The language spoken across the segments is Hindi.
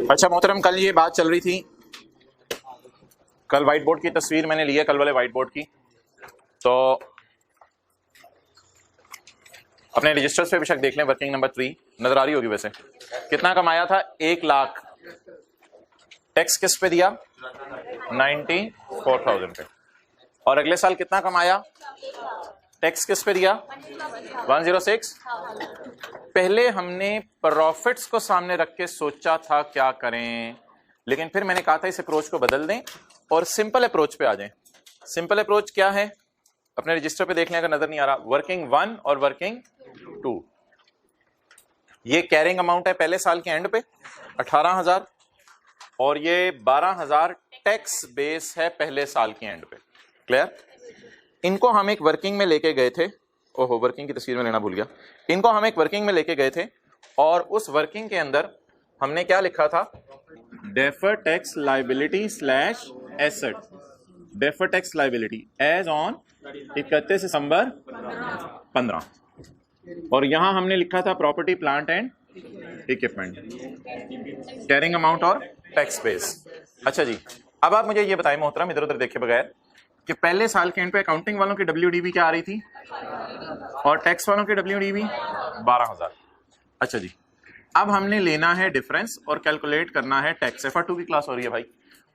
अच्छा मोहतरम, कल ये बात चल रही थी, कल व्हाइट बोर्ड की तस्वीर मैंने ली है, कल वाले व्हाइट बोर्ड की। तो अपने रजिस्टर्स पे बेशक देख लें, वर्किंग नंबर 3 नजर आ रही होगी। वैसे कितना कमाया था? 1 लाख। टैक्स किस पे दिया? 94,000 पे। और अगले साल कितना कमाया? टैक्स किस पे दिया? 106। पहले हमने प्रॉफिट्स को सामने रख के सोचा था क्या करें, लेकिन फिर मैंने कहा था इस अप्रोच को बदल दें और सिंपल अप्रोच पे आ जाएं। सिंपल अप्रोच क्या है? अपने रजिस्टर पे देख लें अगर नजर नहीं आ रहा। वर्किंग 1 और वर्किंग 2, ये कैरिंग अमाउंट है पहले साल के एंड पे 18,000, और ये 12,000 टैक्स बेस है पहले साल के एंड पे। क्लियर? इनको हम एक वर्किंग में लेके गए थे। ओहो, वर्किंग की तस्वीर में लेना भूल गया। इनको हम एक वर्किंग में लेके गए थे और उस वर्किंग के अंदर हमने क्या लिखा था? Defer tax liability slash asset, defer tax liability as on 31 December 15, और यहां हमने लिखा था property plant and equipment, carrying amount और टैक्स बेस। अच्छा जी, अब आप मुझे ये बताएं मोहतरम, इधर उधर देखे बगैर, कि पहले साल के एंड पे अकाउंटिंग वालों की WDB क्या आ रही थी और टैक्स वालों की WDB 12,000। अच्छा जी, अब हमने लेना है डिफरेंस और कैलकुलेट करना है टैक्स। FR2 की क्लास हो रही है भाई।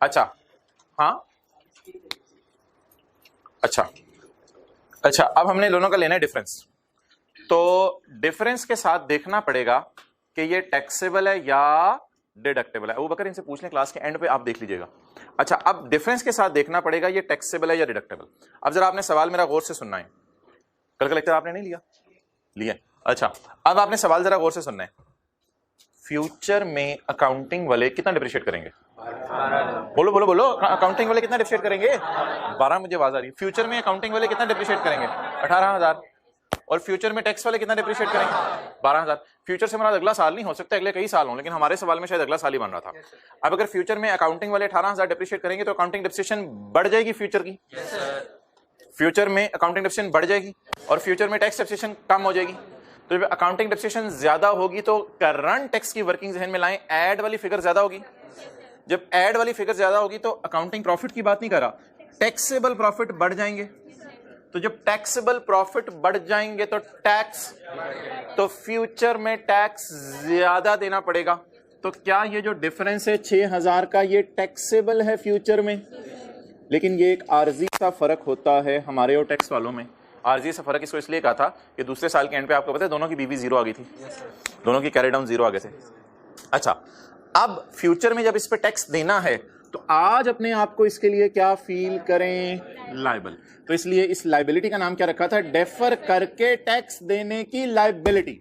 अच्छा, हाँ, अच्छा, अब हमने दोनों का लेना है डिफरेंस। तो डिफरेंस के साथ देखना पड़ेगा कि ये टैक्सेबल है या डिडक्टेबल है। वो बकर इनसे पूछ लें, क्लास के एंड पे आप देख लीजिएगा। अच्छा, अब डिफरेंस के साथ देखना पड़ेगा ये टैक्सेबल है या डिडक्टेबल। अब जरा आपने सवाल मेरा गौर से सुनना है। कल का लेक्चर आपने नहीं लिया? अच्छा, अब आपने सवाल जरा गौर से सुनना है। फ्यूचर में अकाउंटिंग वाले कितना डिप्रिशिएट करेंगे? बोलो बोलो बोलो, अकाउंटिंग वाले कितना डिप्रिशिएट करेंगे? 12। मुझे आवाज आ रही है। फ्यूचर में अकाउंटिंग वाले कितना डिप्रिशिएट करेंगे? 18,000। और फ्यूचर में टैक्स वाले कितना डिप्रिशिएट करेंगे? 12,000। फ्यूचर से हमारा अगला साल नहीं हो सकता, अगले कई साल हों, लेकिन हमारे सवाल में शायद अगला साल ही बन रहा था। अब अगर फ्यूचर में अकाउंटिंग वाले 18,000 डिप्रिशिएट करेंगे तो अकाउंटिंग डिप्रिसिएशन बढ़ जाएगी फ्यूचर की। फ्यूचर में अकाउंटिंग डिप्रिसिएशन बढ़ जाएगी और फ्यूचर में टैक्स डिप्रिसिएशन कम हो जाएगी। तो जब अकाउंटिंग डिप्रिसिएशन ज्यादा होगी तो करंट टैक्स की वर्किंग जहन में लाएं, ऐड वाली फिगर ज्यादा होगी। जब ऐड वाली फिगर ज्यादा होगी तो अकाउंटिंग प्रॉफिट की बात नहीं कर रहा, टैक्सेबल प्रॉफिट बढ़ जाएंगे। तो जब टैक्सेबल प्रॉफिट बढ़ जाएंगे तो टैक्स, तो फ्यूचर में टैक्स ज्यादा देना पड़ेगा। तो क्या ये जो डिफरेंस है 6,000 का, ये टैक्सेबल है फ्यूचर में? लेकिन ये एक आर्जी सा फर्क होता है हमारे और टैक्स वालों में। आर्जी सा फर्क इसको इसलिए कहा था कि दूसरे साल के एंड पे आपको पता है दोनों की BV 0 आ गई थी, दोनों की कैरी डाउन 0 आ गए थे। अच्छा, अब फ्यूचर में जब इस पे टैक्स देना है तो आज अपने आप को इसके लिए क्या फील करें? लायबल। तो इसलिए इस लायबिलिटी का नाम क्या रखा था? डेफर करके टैक्स देने की लायबिलिटी।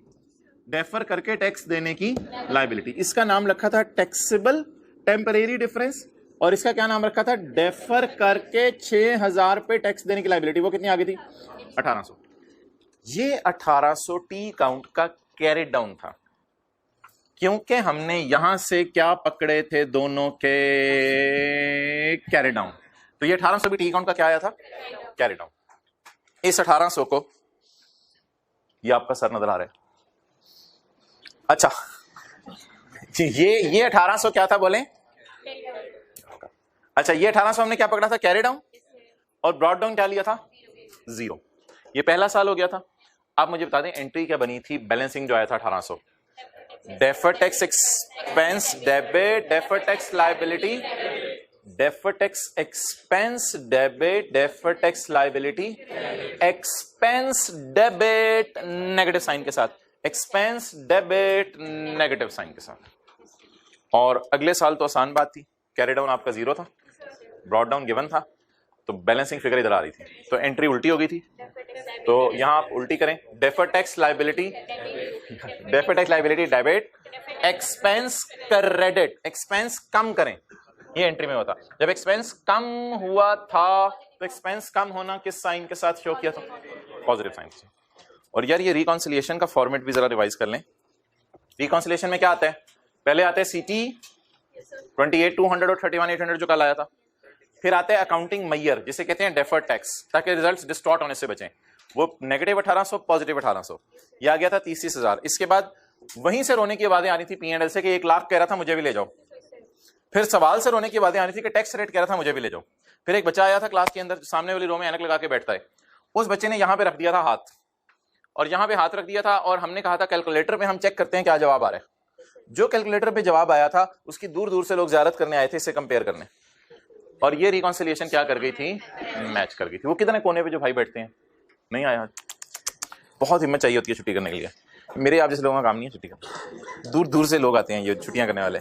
डेफर करके टैक्स देने की लायबिलिटी, इसका नाम रखा था टैक्सेबल टेम्परेरी डिफरेंस। और इसका क्या नाम रखा था? डेफर करके 6,000 पे टैक्स देने की लायबिलिटी। वो कितनी आ गई थी? 1800। ये 1800 टी काउंट का कैरी डाउन था, क्योंकि हमने यहां से क्या पकड़े थे? दोनों के कैरी डाउन। तो ये 1800 भी टी काउंट का क्या आया था? Carry down. इस 1800 को, ये आपका सर नजर आ रहा है। अच्छा, ये 1800 क्या था बोले? अच्छा, ये 1800 हमने क्या पकड़ा था? Carry down. और ब्रॉड डाउन क्या लिया था? 0। ये पहला साल हो गया था। आप मुझे बता दें एंट्री क्या बनी थी? बैलेंसिंग जो आया था 1800, defer tax expense debit, defer tax liability, defer tax expense debit, defer tax liability, expense debit negative sign के साथ, एक्सपेंस डेबिट नेगेटिव साइन के साथ। और अगले साल तो आसान बात थी, कैरी डाउन आपका 0 था, ब्रॉड डाउन गिवन था, तो बैलेंसिंग फिगर इधर आ रही थी, तो एंट्री उल्टी हो गई थी। तो यहां आप उल्टी करें, defer tax liability, defer tax liability debit, expense credit, expense कम करें, ये एंट्री में होता। जब एक्सपेंस कम हुआ था तो एक्सपेंस कम होना किस साइन के साथ शो किया था? पॉजिटिव साइन से। और यार ये रिकॉन्सिलिएशन का फॉर्मेट भी जरा रिवाइज कर लें। रिकॉन्सिलिएशन में क्या आता है? पहले आते हैं CT 28,200 और 31,800 जो कल आया था। फिर आते हैं अकाउंटिंग मैयर, जिसे कहते हैं डेफर्ड टैक्स, ताकि रिजल्ट्स डिस्टॉर्ट होने से बचें। वो नेगेटिव 1800, पॉजिटिव 1800, ये आ गया था 30,000। इसके बाद वहीं से रोने की आवाजें आ रही थी P&L से कि 1 लाख कह रहा था मुझे भी ले जाओ। फिर सवाल से रोने की आवाजें आ रही थी कि टैक्स रेट कह रहा था मुझे भी ले जाओ। फिर एक बच्चा आया था क्लास के अंदर, सामने वाली रो में ऐनक लगा के बैठता है, उस बच्चे ने यहाँ पे रख दिया था हाथ, और यहाँ पे हाथ रख दिया था, और हमने कहा था कैलकुलेटर पे हम चेक करते हैं क्या जवाब आ रहा है। जो कैलकुलेटर पे जवाब आया था उसकी दूर दूर से लोग ज़ियारत करने आए थे इससे कंपेयर करने, और ये रिकॉन्सिलिएशन क्या कर गई थी, मैच कर गई थी। वो कितने कोने पे जो भाई बैठते हैं, नहीं आया, बहुत हिम्मत चाहिए होती है छुट्टी करने के लिए। मेरे आप जैसे लोगों का काम नहीं है छुट्टी करना, दूर दूर से लोग आते हैं ये छुट्टियां करने वाले।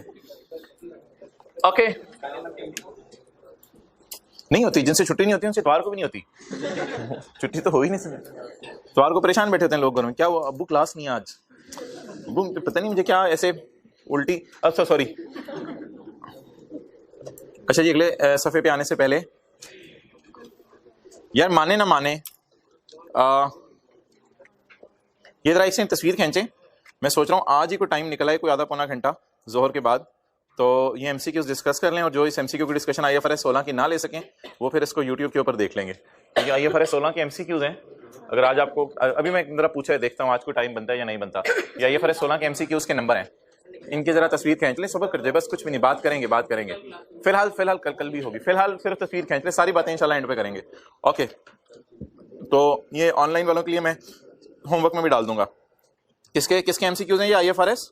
ओके, नहीं होती, जिनसे छुट्टी नहीं होती उनसे इतवार को भी नहीं होती छुट्टी तो हो ही नहीं सकती। इतवार को परेशान बैठे होते हैं लोग घर में, क्या वो अब्बू क्लास नहीं है आज, अब्बू पता नहीं मुझे क्या ऐसे उल्टी, अच्छा सॉरी। अच्छा जी, अगले सफ़े पे आने से पहले यार, माने ना माने, ये जरा इससे तस्वीर खींचें। मैं सोच रहा हूँ आज ही कोई टाइम निकला है, कोई आधा पौना घंटा जोहर के बाद, तो ये एमसीक्यूज डिस्कस कर लें, और जो इस एमसीक्यू की डिस्कशन IFRS 16 की ना ले सकें वो फिर इसको यूट्यूब के ऊपर देख लेंगे। ये IFRS 16 के एमसीक्यूज हैं। अगर आज आपको, अभी मैं जरा पूछा है, देखता हूँ आज को टाइम बनता है या नहीं बनता। ये IFRS 16 के एमसीक्यूज के नंबर हैं, इनकी जरा तस्वीर खींच लें, सुबह कर दे, बस कुछ भी नहीं, बात करेंगे फिलहाल कल भी होगी, फिलहाल सिर्फ तस्वीर खींच लें, सारी बातें इंशाल्लाह एंड पे करेंगे। ओके, तो ये ऑनलाइन वालों के लिए मैं होमवर्क में भी डाल दूंगा। किसके एमसीक्यूज हैं ये IFRS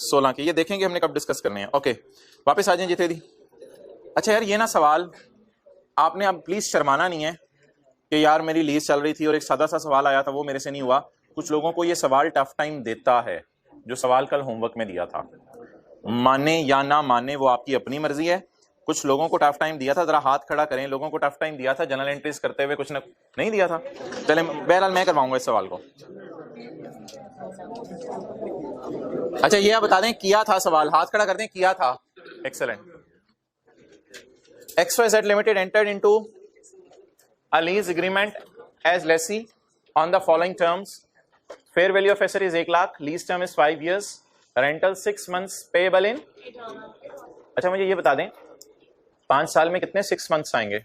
16 के, ये देखेंगे हमने कब डिस्कस करने हैं। ओके, वापस आ जाएं जिथे दी। अच्छा यार, ये ना सवाल आपने अब प्लीज शर्माना नहीं है कि यार मेरी लीज चल रही थी और एक सादा सा सवाल आया था वो मेरे से नहीं हुआ। कुछ लोगों को ये सवाल टफ टाइम देता है, जो सवाल कल होमवर्क में दिया था, माने या ना माने वो आपकी अपनी मर्जी है। कुछ लोगों को टफ टाइम दिया था, जरा हाथ खड़ा करें, लोगों को टफ टाइम दिया था जनरल एंट्रीज करते हुए, कुछ नहीं दिया था। चले, बहरहाल मैं करवाऊंगा इस सवाल को। अच्छा, ये आप बता दें, किया था सवाल, हाथ खड़ा कर दें, किया था। Excellent. XYZ Limited entered into a lease agreement as lessee on the following terms. Fair value of asset is 1 lakh, lease term is 5 years, rental 6 months payable in। अच्छा, मुझे ये बता दें, 5 साल में कितने 6 मंथ्स आएंगे?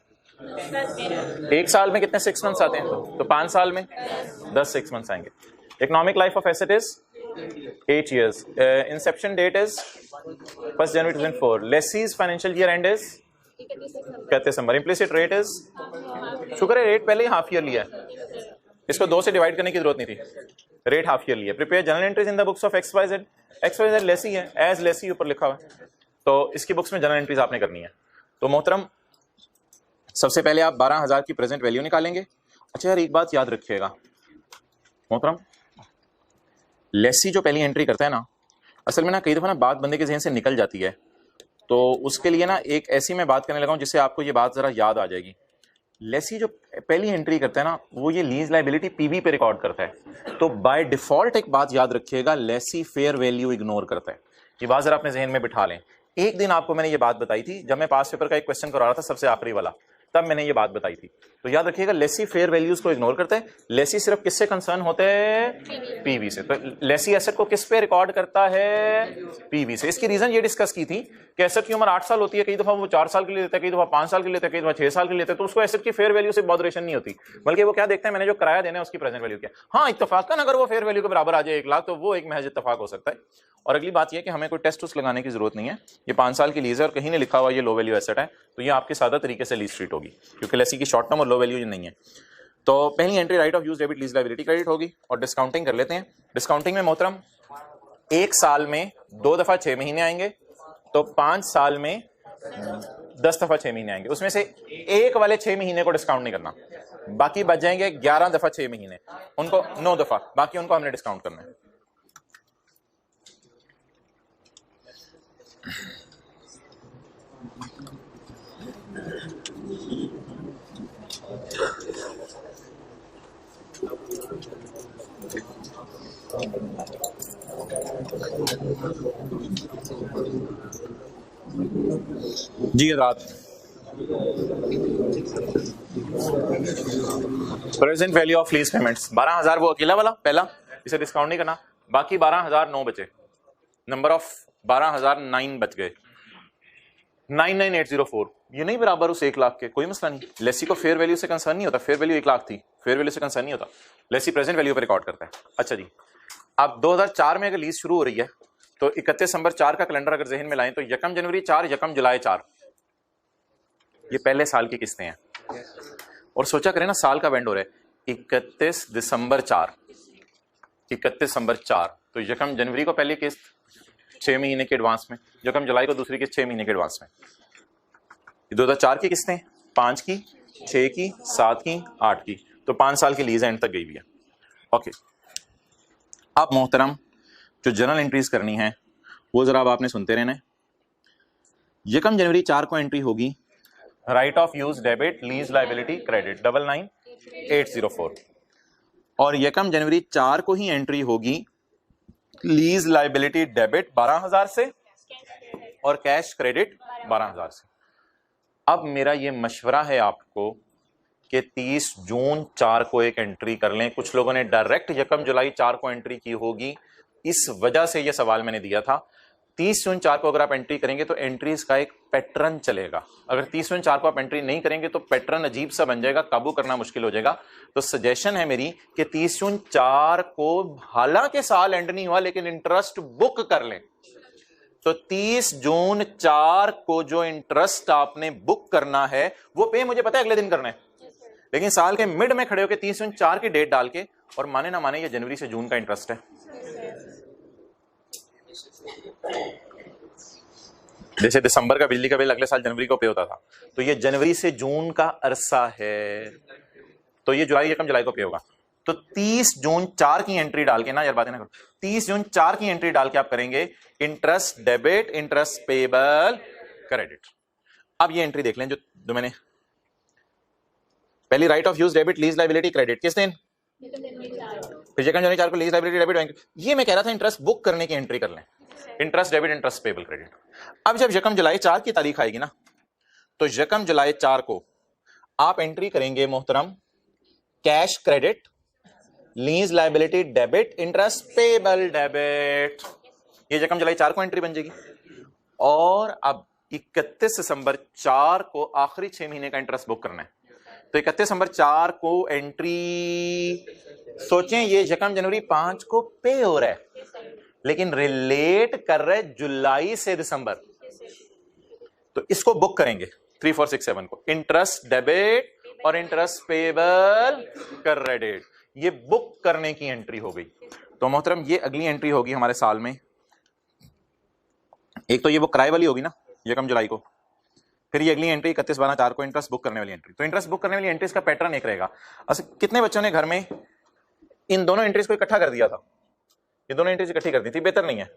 1 साल में कितने 6 मंथ्स आते हैं? तो 5 साल में 10 6 मंथ्स आएंगे। Economic life of asset is 8 years. Inception date is 1st January 2004. Lessee's financial year end is 31 December. Implicit rate is, शुक्र है रेट पहले ही हाफ ईयर लिया है, इसको 2 से डिवाइड करने की जरूरत नहीं थी, रेट हाफ ईयर लिया। Prepare journal entries in the books of XYZ। XYZ lessee है, एज लेसी ऊपर लिखा हुआ है, तो इसकी बुक्स में जनरल एंट्रीज आपने करनी है। तो मोहतरम, सबसे पहले आप 12,000 की प्रेजेंट वैल्यू निकालेंगे। अच्छा यार, एक बात याद रखिएगा मोहतरम, लेसी जो पहली एंट्री करता है ना, असल में ना कई दफ़ा ना बात बंदे के जहन से निकल जाती है, तो उसके लिए ना एक ऐसी मैं बात करने लगा हूँ जिससे आपको ये बात ज़रा याद आ जाएगी। लेसी जो पहली एंट्री करता है ना, वो ये लीज लाइबिलिटी PV पे रिकॉर्ड करता है, तो बाय डिफॉल्ट एक बात याद रखिएगा, लेसी फेयर वैल्यू इग्नोर करता है। ये बात ज़रा अपने जहन में बिठा लें। एक दिन आपको मैंने ये बात बताई थी जब मैं पास पेपर का एक क्वेश्चन करवा रहा था, सबसे आखिरी वाला, तब मैंने ये बात बताई थी। तो याद रखिएगा, लेसी फेयर वैल्यूज को इग्नोर करता है। लेसी सिर्फ किससे कंसर्न होते हैं? PV से। तो लेसी एसेट को किस पे रिकॉर्ड करता है? PV से। इसकी रीजन ये डिस्कस की थी कि एसेट की उम्र 8 साल होती है, कई दफा वो 4 साल के लिए लेता है, कई दफा 5 साल के लिए लेता है, कई दफा 6 साल के लिए लेता है, तो उसको एसेट की फेयर वैल्यू से बहुत रेशन नहीं होती, बल्कि वो क्या देखते हैं, मैंने जो किराया देना है उसकी प्रेजेंट वैल्यू क्या। हाँ, इत्तफाकन अगर वो फेयर वैल्यू के बराबर आ जाए 1 लाख, तो वो एक महज इत्तफाक हो सकता है। और अगली बात यह कि हमें कोई टेस्ट लगाने की जरूरत नहीं है, ये 5 साल की लीज है और कहीं नहीं लिखा हुआ ये लो वैल्यू एसेट है, तो ये आपके सादा तरीके से लीज ट्रीट होगी, क्योंकि लेसी की शॉर्ट टर्म और लो वैल्यू नहीं है। तो पहली entry right of use debit lease liability credit होगी, और डिस्काउंटिंग कर लेते हैं। डिस्काउंटिंग में मोहतरम 1 साल में 2 दफा 6 महीने आएंगे, तो 5 साल में 10 दफा 6 महीने आएंगे। उसमें से एक वाले 6 महीने को डिस्काउंट नहीं करना, बाकी बच जाएंगे 11 दफा 6 महीने, उनको 9 दफा, बाकी उनको हमने डिस्काउंट करना है। जी रात present value of lease payments 12,000 वो अकेला वाला पहला, इसे डिस्काउंट नहीं करना, बाकी 12,009 बचे, नंबर ऑफ 12,009 बच गए, 99,804, ये नहीं बराबर उस 1 लाख के, कोई मसला नहीं। लेसी को फेयर वैल्यू से कंसर्न नहीं होता, फेयर वैल्यू 1 लाख थी, फेयर वैल्यू से कंसर्न नहीं होता, लेसी प्रेजेंट वैल्यू पे रिकॉर्ड करता है। अच्छा जी, अब 2004 में अगर लीज शुरू हो रही है तो 31 दिसंबर 4 का कैलेंडर अगर जहन में लाएं तो 1 जनवरी 4, 1 जुलाई 4, ये पहले साल की किस्तें हैं। और सोचा करें ना, साल का बैंड हो रहा है 31 दिसंबर 4, 31 दिसंबर 4, तो 1 जनवरी को पहली किस्त 6 महीने के एडवांस में, 1 जुलाई को दूसरी किस्त 6 महीने के एडवांस में। 2004 की किस्तें 5 की, 6 की, 7 की, 8 की, तो 5 साल की लीज एंड तक गई हुई है। ओके, अब मोहतरम जो जर्नल एंट्रीज करनी है वो जरा अब आपने सुनते रहना है। 1 जनवरी 4 को एंट्री होगी right of use debit lease liability credit 99804, और 1 जनवरी 4 को ही एंट्री होगी लीज लाइबिलिटी डेबिट 12,000 से और कैश क्रेडिट 12,000 से। अब मेरा ये मशवरा है आपको कि 30 जून 4 को एक एंट्री कर लें। कुछ लोगों ने डायरेक्ट 1 जुलाई 4 को एंट्री की होगी, इस वजह से ये सवाल मैंने दिया था। 30 जून 4 को अगर आप एंट्री करेंगे तो एंट्रीज का एक पैटर्न चलेगा। अगर 30 जून 4 को आप एंट्री नहीं करेंगे तो पैटर्न अजीब सा बन जाएगा, काबू करना मुश्किल हो जाएगा। तो सजेशन है मेरी कि 30 जून 4 को, हालांकि साल एंड नहीं हुआ, लेकिन इंटरेस्ट बुक कर लें। तो 30 जून 4 को जो इंटरेस्ट आपने बुक करना है वो पे मुझे पता है अगले दिन करना है, लेकिन साल के मिड में खड़े होकर 30 जून 4 की डेट डाल के, और माने ना माने ये जनवरी से जून का इंटरेस्ट है। जैसे दिसंबर का बिजली का बिल अगले साल जनवरी को पे होता था, तो ये जनवरी से जून का अरसा है, तो ये जुलाई 1 जुलाई को पे होगा। तो 30 जून 4 की एंट्री डाल के ना, यार बातें ना करो, 30 जून 4 की एंट्री डाल के आप करेंगे interest debit, interest payable, credit. अब ये एंट्री देख लें जो मैंने पहली, right of use debit lease liability credit किस दिन, फिर 2 जनवरी 4 को लीज लाइबिलिटी डेबिट बैंक। ये मैं कह रहा था इंटरेस्ट बुक करने की एंट्री कर लें, interest debit, interest payable, credit. अब जब 1 जुलाई 4 की तारीख आएगी ना, तो 1 जुलाई 4 को आप एंट्री करेंगे मोहतरम cash credit, lease liability debit, interest payable debit. ये 1 जुलाई 4 को एंट्री बन जाएगी। और अब 31 दिसंबर 4 को आखिरी 6 महीने का इंटरेस्ट बुक करना है, तो 31 दिसंबर 4 को एंट्री, सोचें ये 1 जनवरी 5 को पे हो रहा है, लेकिन रिलेट कर रहे जुलाई से दिसंबर, तो इसको बुक करेंगे 3467 को, इंटरेस्ट डेबिट और इंटरेस्ट पेबल क्रेडिट। ये बुक करने की एंट्री हो गई। तो मोहतरम ये अगली एंट्री होगी हमारे साल में, एक तो ये बुक कराए वाली होगी ना 1 जुलाई को, फिर ये अगली एंट्री 31/12/4 को इंटरेस्ट बुक करने वाली एंट्री। तो इंटरेस्ट बुक करने वाली एंट्रीज का पैटर्न एक रहेगा। अच्छा, कितने बच्चों ने घर में इन दोनों एंट्रीज को इकट्ठा कर दिया था? ये दोनों एंट्रीज इकट्ठी कर दी थी, बेहतर नहीं है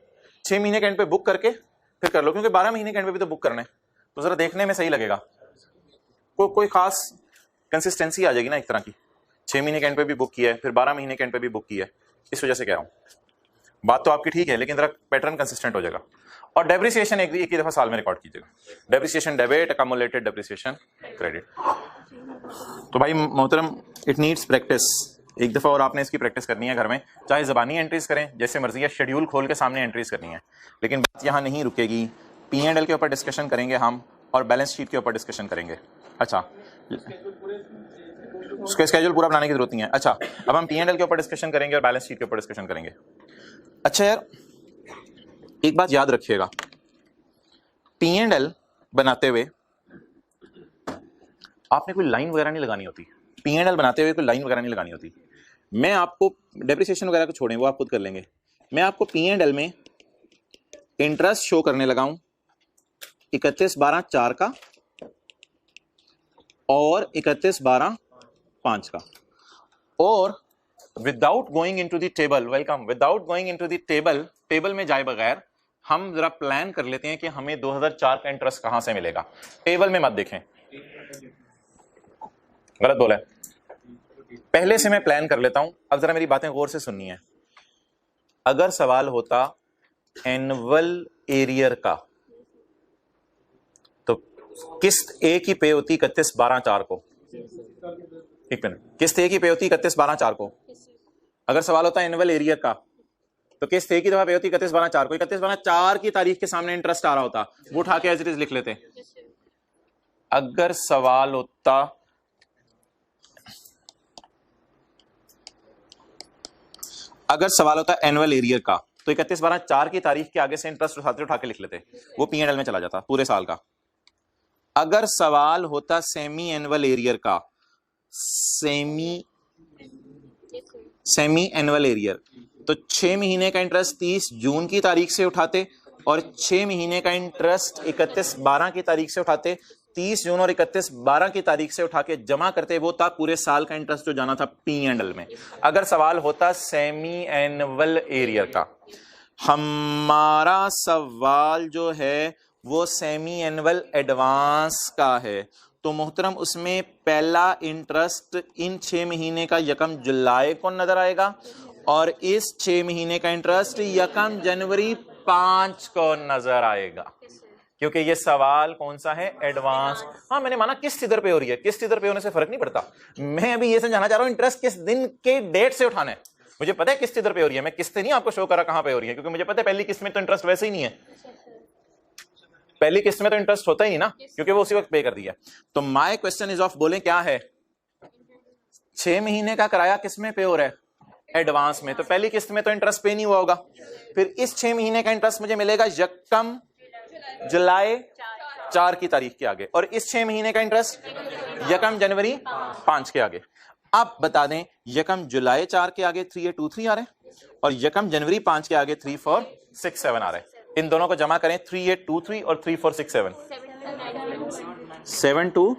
6 महीने के एंड पे बुक करके फिर कर लो, क्योंकि 12 महीने के एंड पे भी तो बुक करना है, तो जरा देखने में सही लगेगा, कोई खास कंसिस्टेंसी आ जाएगी ना एक तरह की। 6 महीने के एंड पे भी बुक किया है, फिर 12 महीने के एंड पे भी बुक किया है, इस वजह से कह रहा हूं। बात तो आपकी ठीक है, लेकिन जरा पैटर्न कंसिस्टेंट हो जाएगा। और डेप्रिसिएशन एक ही दफा साल में रिकॉर्ड कीजिएगा, डेप्रिसिएशन डेबिट, अकमुलेटेड डेप्रिसिएशन क्रेडिट। तो भाई मोहतरम इट नीड्स प्रैक्टिस, एक दफा और आपने इसकी प्रैक्टिस करनी है घर में, चाहे जबानी एंट्रीज करें जैसे मर्जी है, शेड्यूल खोल के सामने एंट्रीज करनी है। लेकिन बात यहां नहीं रुकेगी, P&L के ऊपर डिस्कशन करेंगे हम, और बैलेंस शीट के ऊपर डिस्कशन करेंगे। अच्छा, उसका स्केड्यूल पूरा बनाने की जरूरत नहीं है। अच्छा, अब हम P&L के ऊपर डिस्कशन करेंगे और बैलेंस शीट के ऊपर डिस्कशन करेंगे। अच्छा यार, एक बात याद रखिएगा, P&L बनाते हुए आपने कोई लाइन वगैरह नहीं लगानी होती। P&L बनाते हुए कोई लाइन वगैरह नहीं लगानी होती। मैं आपको डेप्रिसिएशन वगैरह को छोड़ें, वो आप खुद कर लेंगे। मैं आपको P&L में इंटरेस्ट शो करने लगा हूं 31/12/4 का और 31/12/5 का, और without going into the table, welcome, without going into the table, table में जाए बगैर हम जरा प्लान कर लेते हैं कि हमें 2004 का इंटरेस्ट कहां से मिलेगा। टेबल में मत देखें, गलत बोला है, पहले से मैं प्लान कर लेता हूं। अब जरा मेरी बातें गौर से सुननी है। अगर सवाल होता एनुअल एरियर का, तो किस्त ए की पे होती 31/12/4 को, एक मिनट, किस्त ए की पे होती 31/12/4 को। अगर सवाल होता एनुअल एरियर का, तो किस्त ए की दफा पे होती 31/12/4 को। 31/12/4 की तारीख के सामने इंटरेस्ट आ रहा होता, वो उठा के एज इट इज लिख लेते। अगर सवाल होता अगर सवाल होता है एनुअल एरियर का तो 31/12/4 की तारीख के आगे से इंटरेस्ट उठा के लिख लेते, वो P&L में चला जाता पूरे साल का। अगर सवाल होता सेमी एनुअल एरियर का, सेमी एनुअल एरियर, तो 6 महीने का इंटरेस्ट 30 जून की तारीख से उठाते और 6 महीने का इंटरेस्ट 31/12 की तारीख से उठाते। 30 जून और 31/12 की तारीख से उठा के जमा करते, वो था पूरे साल का इंटरेस्ट जो जाना था P&L में। अगर सवाल होता सेमी एनुअल एरियर का, हमारा सवाल जो है वो सेमी एनुअल एडवांस का है, तो मोहतरम उसमें पहला इंटरेस्ट इन 6 महीने का 1 जुलाई को नजर आएगा और इस 6 महीने का इंटरेस्ट 1 जनवरी 5 को नजर आएगा, क्योंकि ये सवाल कौन सा है, एडवांस। हाँ, मैंने माना किस्त इधर पे हो रही है, किस्त इधर पे होने से फर्क नहीं पड़ता। मैं अभी ये समझाना चाह रहा हूं इंटरेस्ट किस दिन के डेट से उठाना है। मुझे पता है किस्त इधर पे हो रही है, मैं किस्त नहीं आपको शो करा कहां पे हो रही है, क्योंकि मुझे पता है पहली किस्त में तो इंटरेस्ट वैसे ही नहीं है, पहली किस्त में तो इंटरेस्ट होता ही नहीं ना, क्योंकि वो उसी वक्त पे कर दिया। तो माय क्वेश्चन इज ऑफ, बोले क्या है, 6 महीने का किराया किस में पे हो रहा है, एडवांस में, तो पहली किस्त में तो इंटरेस्ट पे नहीं हुआ होगा। फिर इस 6 महीने का इंटरेस्ट मुझे मिलेगा 1 जुलाई 4 की तारीख के आगे, और इस 6 महीने का इंटरेस्ट 1 जनवरी 5 के आगे। अब बता दें 1 जुलाई 4 के आगे 3823 आ रहे हैं और 1 जनवरी 5 के आगे 3467 आ रहे हैं। इन दोनों को जमा करें, 3823 और 3467, 72।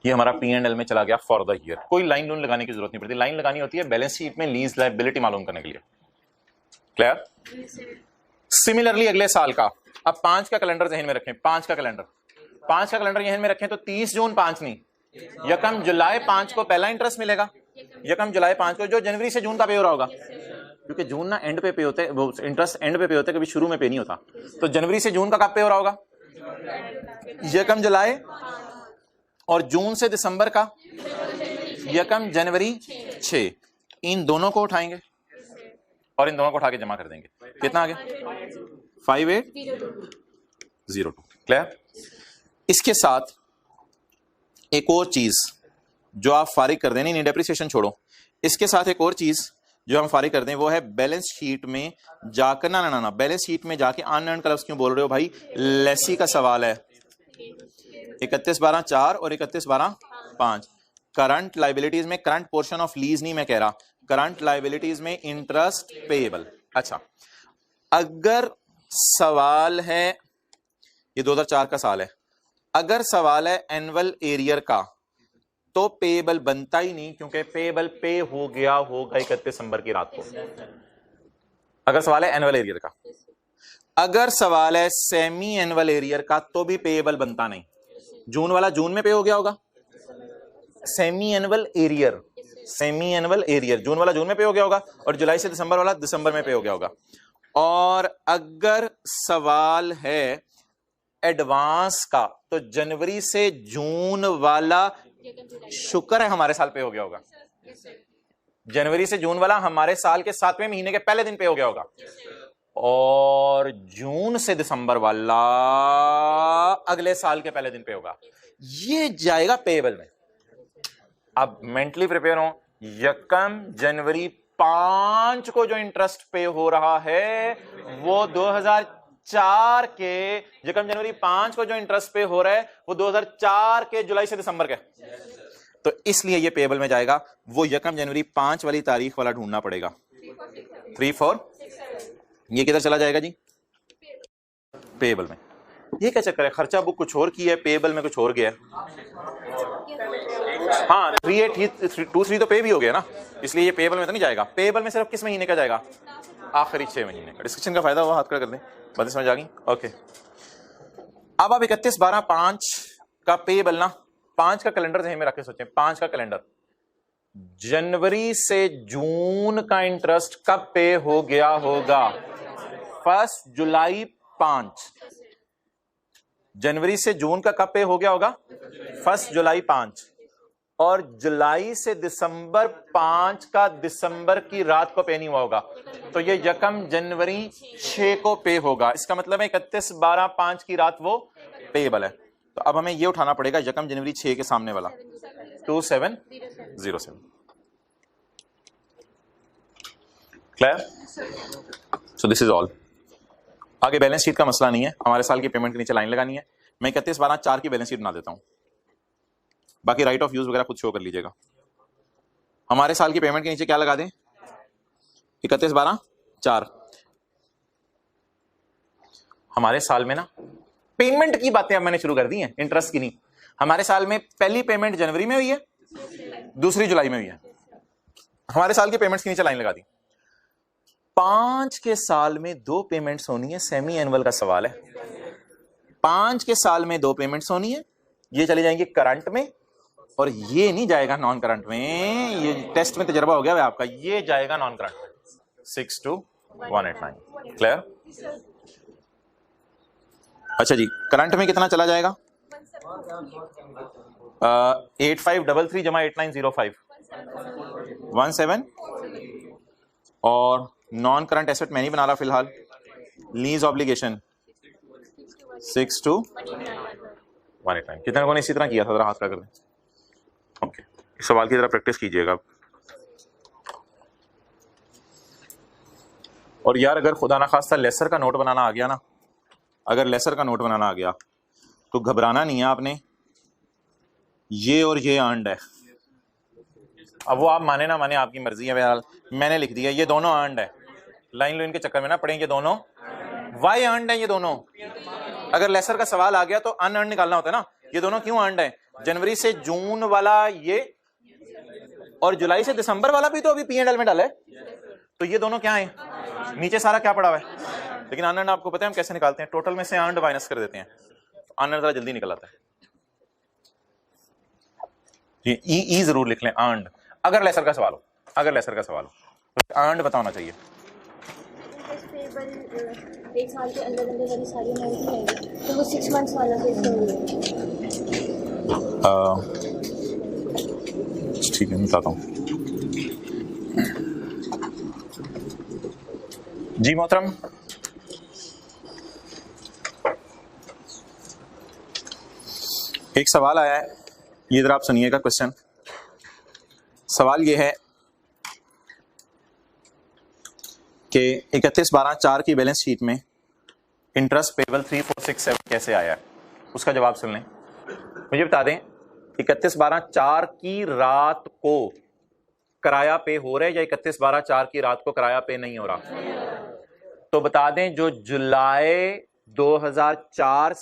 ये हमारा P&L में चला गया फॉर द ईयर। कोई लाइन लून लगाने की जरूरत नहीं पड़ती, लाइन लगानी होती है बैलेंस शीट में लीज लायबिलिटी मालूम करने के लिए। क्लियर? सिमिलरली अगले साल का, अब 5 का कैलेंडर जहन में रखें, 5 का कैलेंडर जहन में रखें, तो 30 जून 5 नहीं, 1 जुलाई 5 को पहला इंटरेस्ट मिलेगा, 1 जुलाई 5 को, जो जनवरी से जून का पे हो रहा होगा, क्योंकि जून ना एंड पे होते हैं, वो इंटरेस्ट एंड पे होते हैं, कभी शुरू में पे नहीं होता। तो जनवरी से जून का कब पे हो रहा होगा, 1 जुलाई, और जून से दिसंबर का 1 जनवरी 6। इन दोनों को उठाएंगे और इन दोनों को उठा के जमा कर देंगे, कितना आ गया, 5802। क्लियर? इसके साथ एक और चीज जो आप फारिग कर दें, नहीं डेप्रिसिएशन छोड़ो, इसके साथ एक और चीज जो हम फारिग कर दें वो है बैलेंस शीट में जाकर, ना बैलेंस शीट में जाके अनअर्न्ड का लफ्ज क्यों बोल रहे हो भाई, लेसी का सवाल है, 31/12/4 और 31/12/5। करंट लाइबिलिटीज में, करंट पोर्शन ऑफ लीज नहीं मैं कह रहा, करंट लाइबिलिटीज में इंटरेस्ट पेएबल। अच्छा, अगर सवाल है, ये 2004 का साल है, अगर सवाल है एनुअल एरियर का, तो पेएबल बनता ही नहीं, क्योंकि पेएबल पे हो गया होगा 31 दिसंबर की रात को, अगर सवाल है एनुअल एरियर का। अगर सवाल है सेमी एनुअल एरियर का, तो भी पेएबल बनता नहीं, जून वाला जून में पे हो गया होगा, सेमी एनुअल एरियर, जून वाला जून में पे हो गया होगा, और जुलाई से दिसंबर वाला दिसंबर में पे हो गया होगा। और अगर सवाल है एडवांस का, तो जनवरी से जून वाला, शुक्र है हमारे साल पे हो गया होगा, जनवरी से जून वाला हमारे साल के 7वें महीने के पहले दिन पे हो गया होगा, और जून से दिसंबर वाला अगले साल के पहले दिन पे होगा, ये जाएगा पेएबल में। अब मेंटली प्रिपेयर हो, 1 जनवरी 5 को जो इंटरेस्ट पे हो रहा है वो 2004 के, 1 जनवरी 5 को जो इंटरेस्ट पे हो रहा है वो 2004 के जुलाई से दिसंबर के, तो इसलिए ये पेएबल में जाएगा। वो 1 जनवरी 5 वाली तारीख वाला ढूंढना पड़ेगा, 3-4, ये किधर चला जाएगा जी, पेएबल में। ये क्या चक्कर है, खर्चा बुक कुछ और की है, पेएबल में कुछ और गया है। हाँ, 3823 तो पे भी हो गया ना, इसलिए ये पेएबल में तो नहीं जाएगा। पेएबल में सिर्फ किस महीने का जाएगा, आखिरी 6 महीने का। डिस्कशन का फायदा हुआ, हाथ खड़ा कर दें, बातें समझ आ गई। ओके, अब आप 31/12/5 का पेएबल ना, 5 का कैलेंडर जहन में रख के सोचें, 5 का कैलेंडर, जनवरी से जून का इंटरेस्ट कब पे हो गया होगा, 1 जुलाई 5। जनवरी से जून का कब पे हो गया होगा, 1 जुलाई 5, और जुलाई से दिसंबर 5 का दिसंबर की रात को पे नहीं हुआ होगा, तो ये 1 जनवरी 6 को पे होगा। इसका मतलब है 31/12/5 की रात वो पेएबल है। तो अब हमें ये उठाना पड़ेगा 1 जनवरी 6 के सामने वाला, 2707। Clear? So this is all. आगे बैलेंस शीट का मसला नहीं है, हमारे साल की पेमेंट के नीचे लाइन लगानी है। मैं 31/12/4 की बैलेंस शीट बना देता हूं, बाकी राइट ऑफ यूज वगैरह खुद शो कर लीजिएगा। हमारे साल की पेमेंट के नीचे क्या लगा दें? 31/12/4। हमारे साल में ना पेमेंट की बातें अब मैंने शुरू कर दी हैं, इंटरेस्ट की नहीं। हमारे साल में पहली पेमेंट जनवरी में हुई है, दूसरी जुलाई में हुई है। हमारे साल की पेमेंट्स के नीचे लाइन लगा दी। 5 के साल में 2 पेमेंट्स होनी है, सेमी एनुअल का सवाल है। 5 के साल में 2 पेमेंट्स होनी है, ये चली जाएंगी करंट में और ये नहीं जाएगा नॉन करंट में। ये टेस्ट में तजर्बा हो गया है आपका, ये जाएगा नॉन करंट में। 62,189। क्लियर? अच्छा जी, करंट में कितना चला जाएगा? 8533 जमा 8905 17। और नॉन करंट एसेट मैं नहीं बना रहा फिलहाल। Lease obligation 62,189। कितने लोगों ने इसी तरह किया था? जरा हाथ कर दें। ओके, इस सवाल की तरह प्रैक्टिस कीजिएगा। और यार अगर खुदा ना खास्ता लेसर का नोट बनाना आ गया ना, अगर लेसर का नोट बनाना आ गया तो घबराना नहीं है आपने। ये और ये अर्न्ड है। अब वो आप माने ना माने आपकी मर्जी है। बहरहाल मैंने लिख दिया ये दोनों अर्न्ड है। लाइन लाइन के चक्कर में ना पड़े, ये दोनों वाई अर्न्ड है। ये दोनों, अगर लेसर का सवाल आ गया तो अनअर्न्ड निकालना होता है ना। ये दोनों क्यों अर्न्ड है? जनवरी से जून वाला ये, और जुलाई से दिसंबर वाला भी तो अभी P&L में डाला है, तो ये दोनों क्या है? नीचे सारा क्या पड़ा हुआ है। लेकिन अनअर्न्ड आपको पता है हम कैसे निकालते हैं? टोटल में से अर्न्ड माइनस कर देते हैं, अनअर्न्ड जरा जल्दी निकल आता है। ये ई जरूर लिख लें, अर्न्ड। अगर लेसर का सवाल हो, अगर लेसर का सवाल हो तो अर्न्ड पता होना चाहिए। एक साल के अंदर अंदर वाली सारी अमाउंट नहीं आएगी, तो वो 6 मंथ्स वाला कैसे होगा? ठीक है, मैं बताता हूँ जी मोहतरम। एक सवाल आया है, ये जरा आप सुनिएगा क्वेश्चन। सवाल ये है कि 31/12/4 की बैलेंस शीट में इंटरेस्ट पेबल 3467 कैसे आया है, उसका जवाब सुन लें। मुझे बता दें 31/12/4 की रात को किराया पे हो रहा है या 31/12/4 की रात को किराया पे नहीं हो रहा? तो बता दें जो जुलाई 2004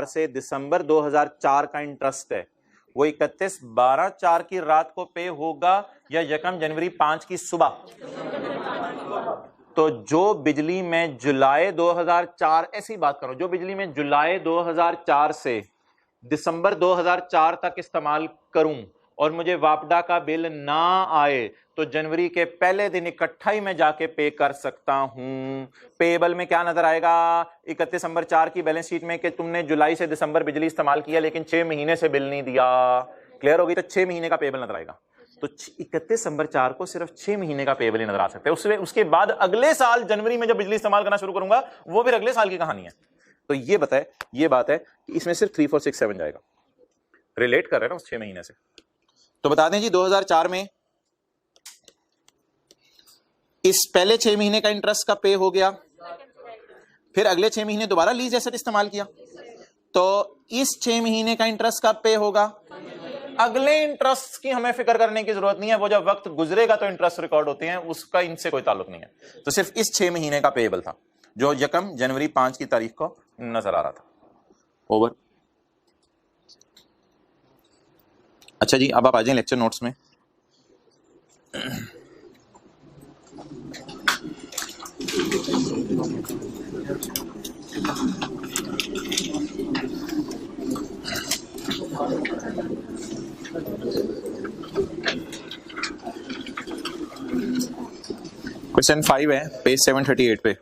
से दिसंबर 2004 का इंटरेस्ट है वो 31/12/4 की रात को पे होगा या 1 जनवरी 5 की सुबह? तो जो बिजली में जुलाई 2004, ऐसी बात करो, जो बिजली में जुलाई 2004 से दिसंबर 2004 तक इस्तेमाल करूं और मुझे वापडा का बिल ना आए तो जनवरी के पहले दिन इकट्ठा ही मैं जाके पे कर सकता हूं। पेबल में क्या नजर आएगा 31/4 की बैलेंस शीट में कि तुमने जुलाई से दिसंबर बिजली इस्तेमाल किया लेकिन 6 महीने से बिल नहीं दिया। क्लियर होगी? तो 6 महीने का पेबल नजर आएगा। तो 31/4 को सिर्फ 6 महीने का पेबल ही नजर आ सकता है। उसके बाद अगले साल जनवरी में जब बिजली इस्तेमाल करना शुरू करूंगा वो फिर अगले साल की कहानी है। तो ये बात है कि इसमें सिर्फ 3467 जाएगा। रिलेट कर रहे हैं ना उस 6 महीने से। तो बता दें जी 2004 में इस पहले 6 महीने का इंटरेस्ट का पे हो गया, फिर अगले 6 महीने दोबारा लीज एसेट इस्तेमाल किया, तो इस 6 महीने का इंटरेस्ट का पे होगा। अगले इंटरेस्ट की हमें फिक्र करने की जरूरत नहीं है, वो जब वक्त गुजरेगा तो इंटरेस्ट रिकॉर्ड होते हैं, उसका इनसे कोई ताल्लुक नहीं है। तो सिर्फ इस 6 महीने का पेएबल था जो 1 जनवरी 5 की तारीख को नजर आ रहा था। ओवर। अच्छा जी, अब आप आ जाए लेक्चर नोट्स में। क्वेश्चन 5 है पेज 738 पे।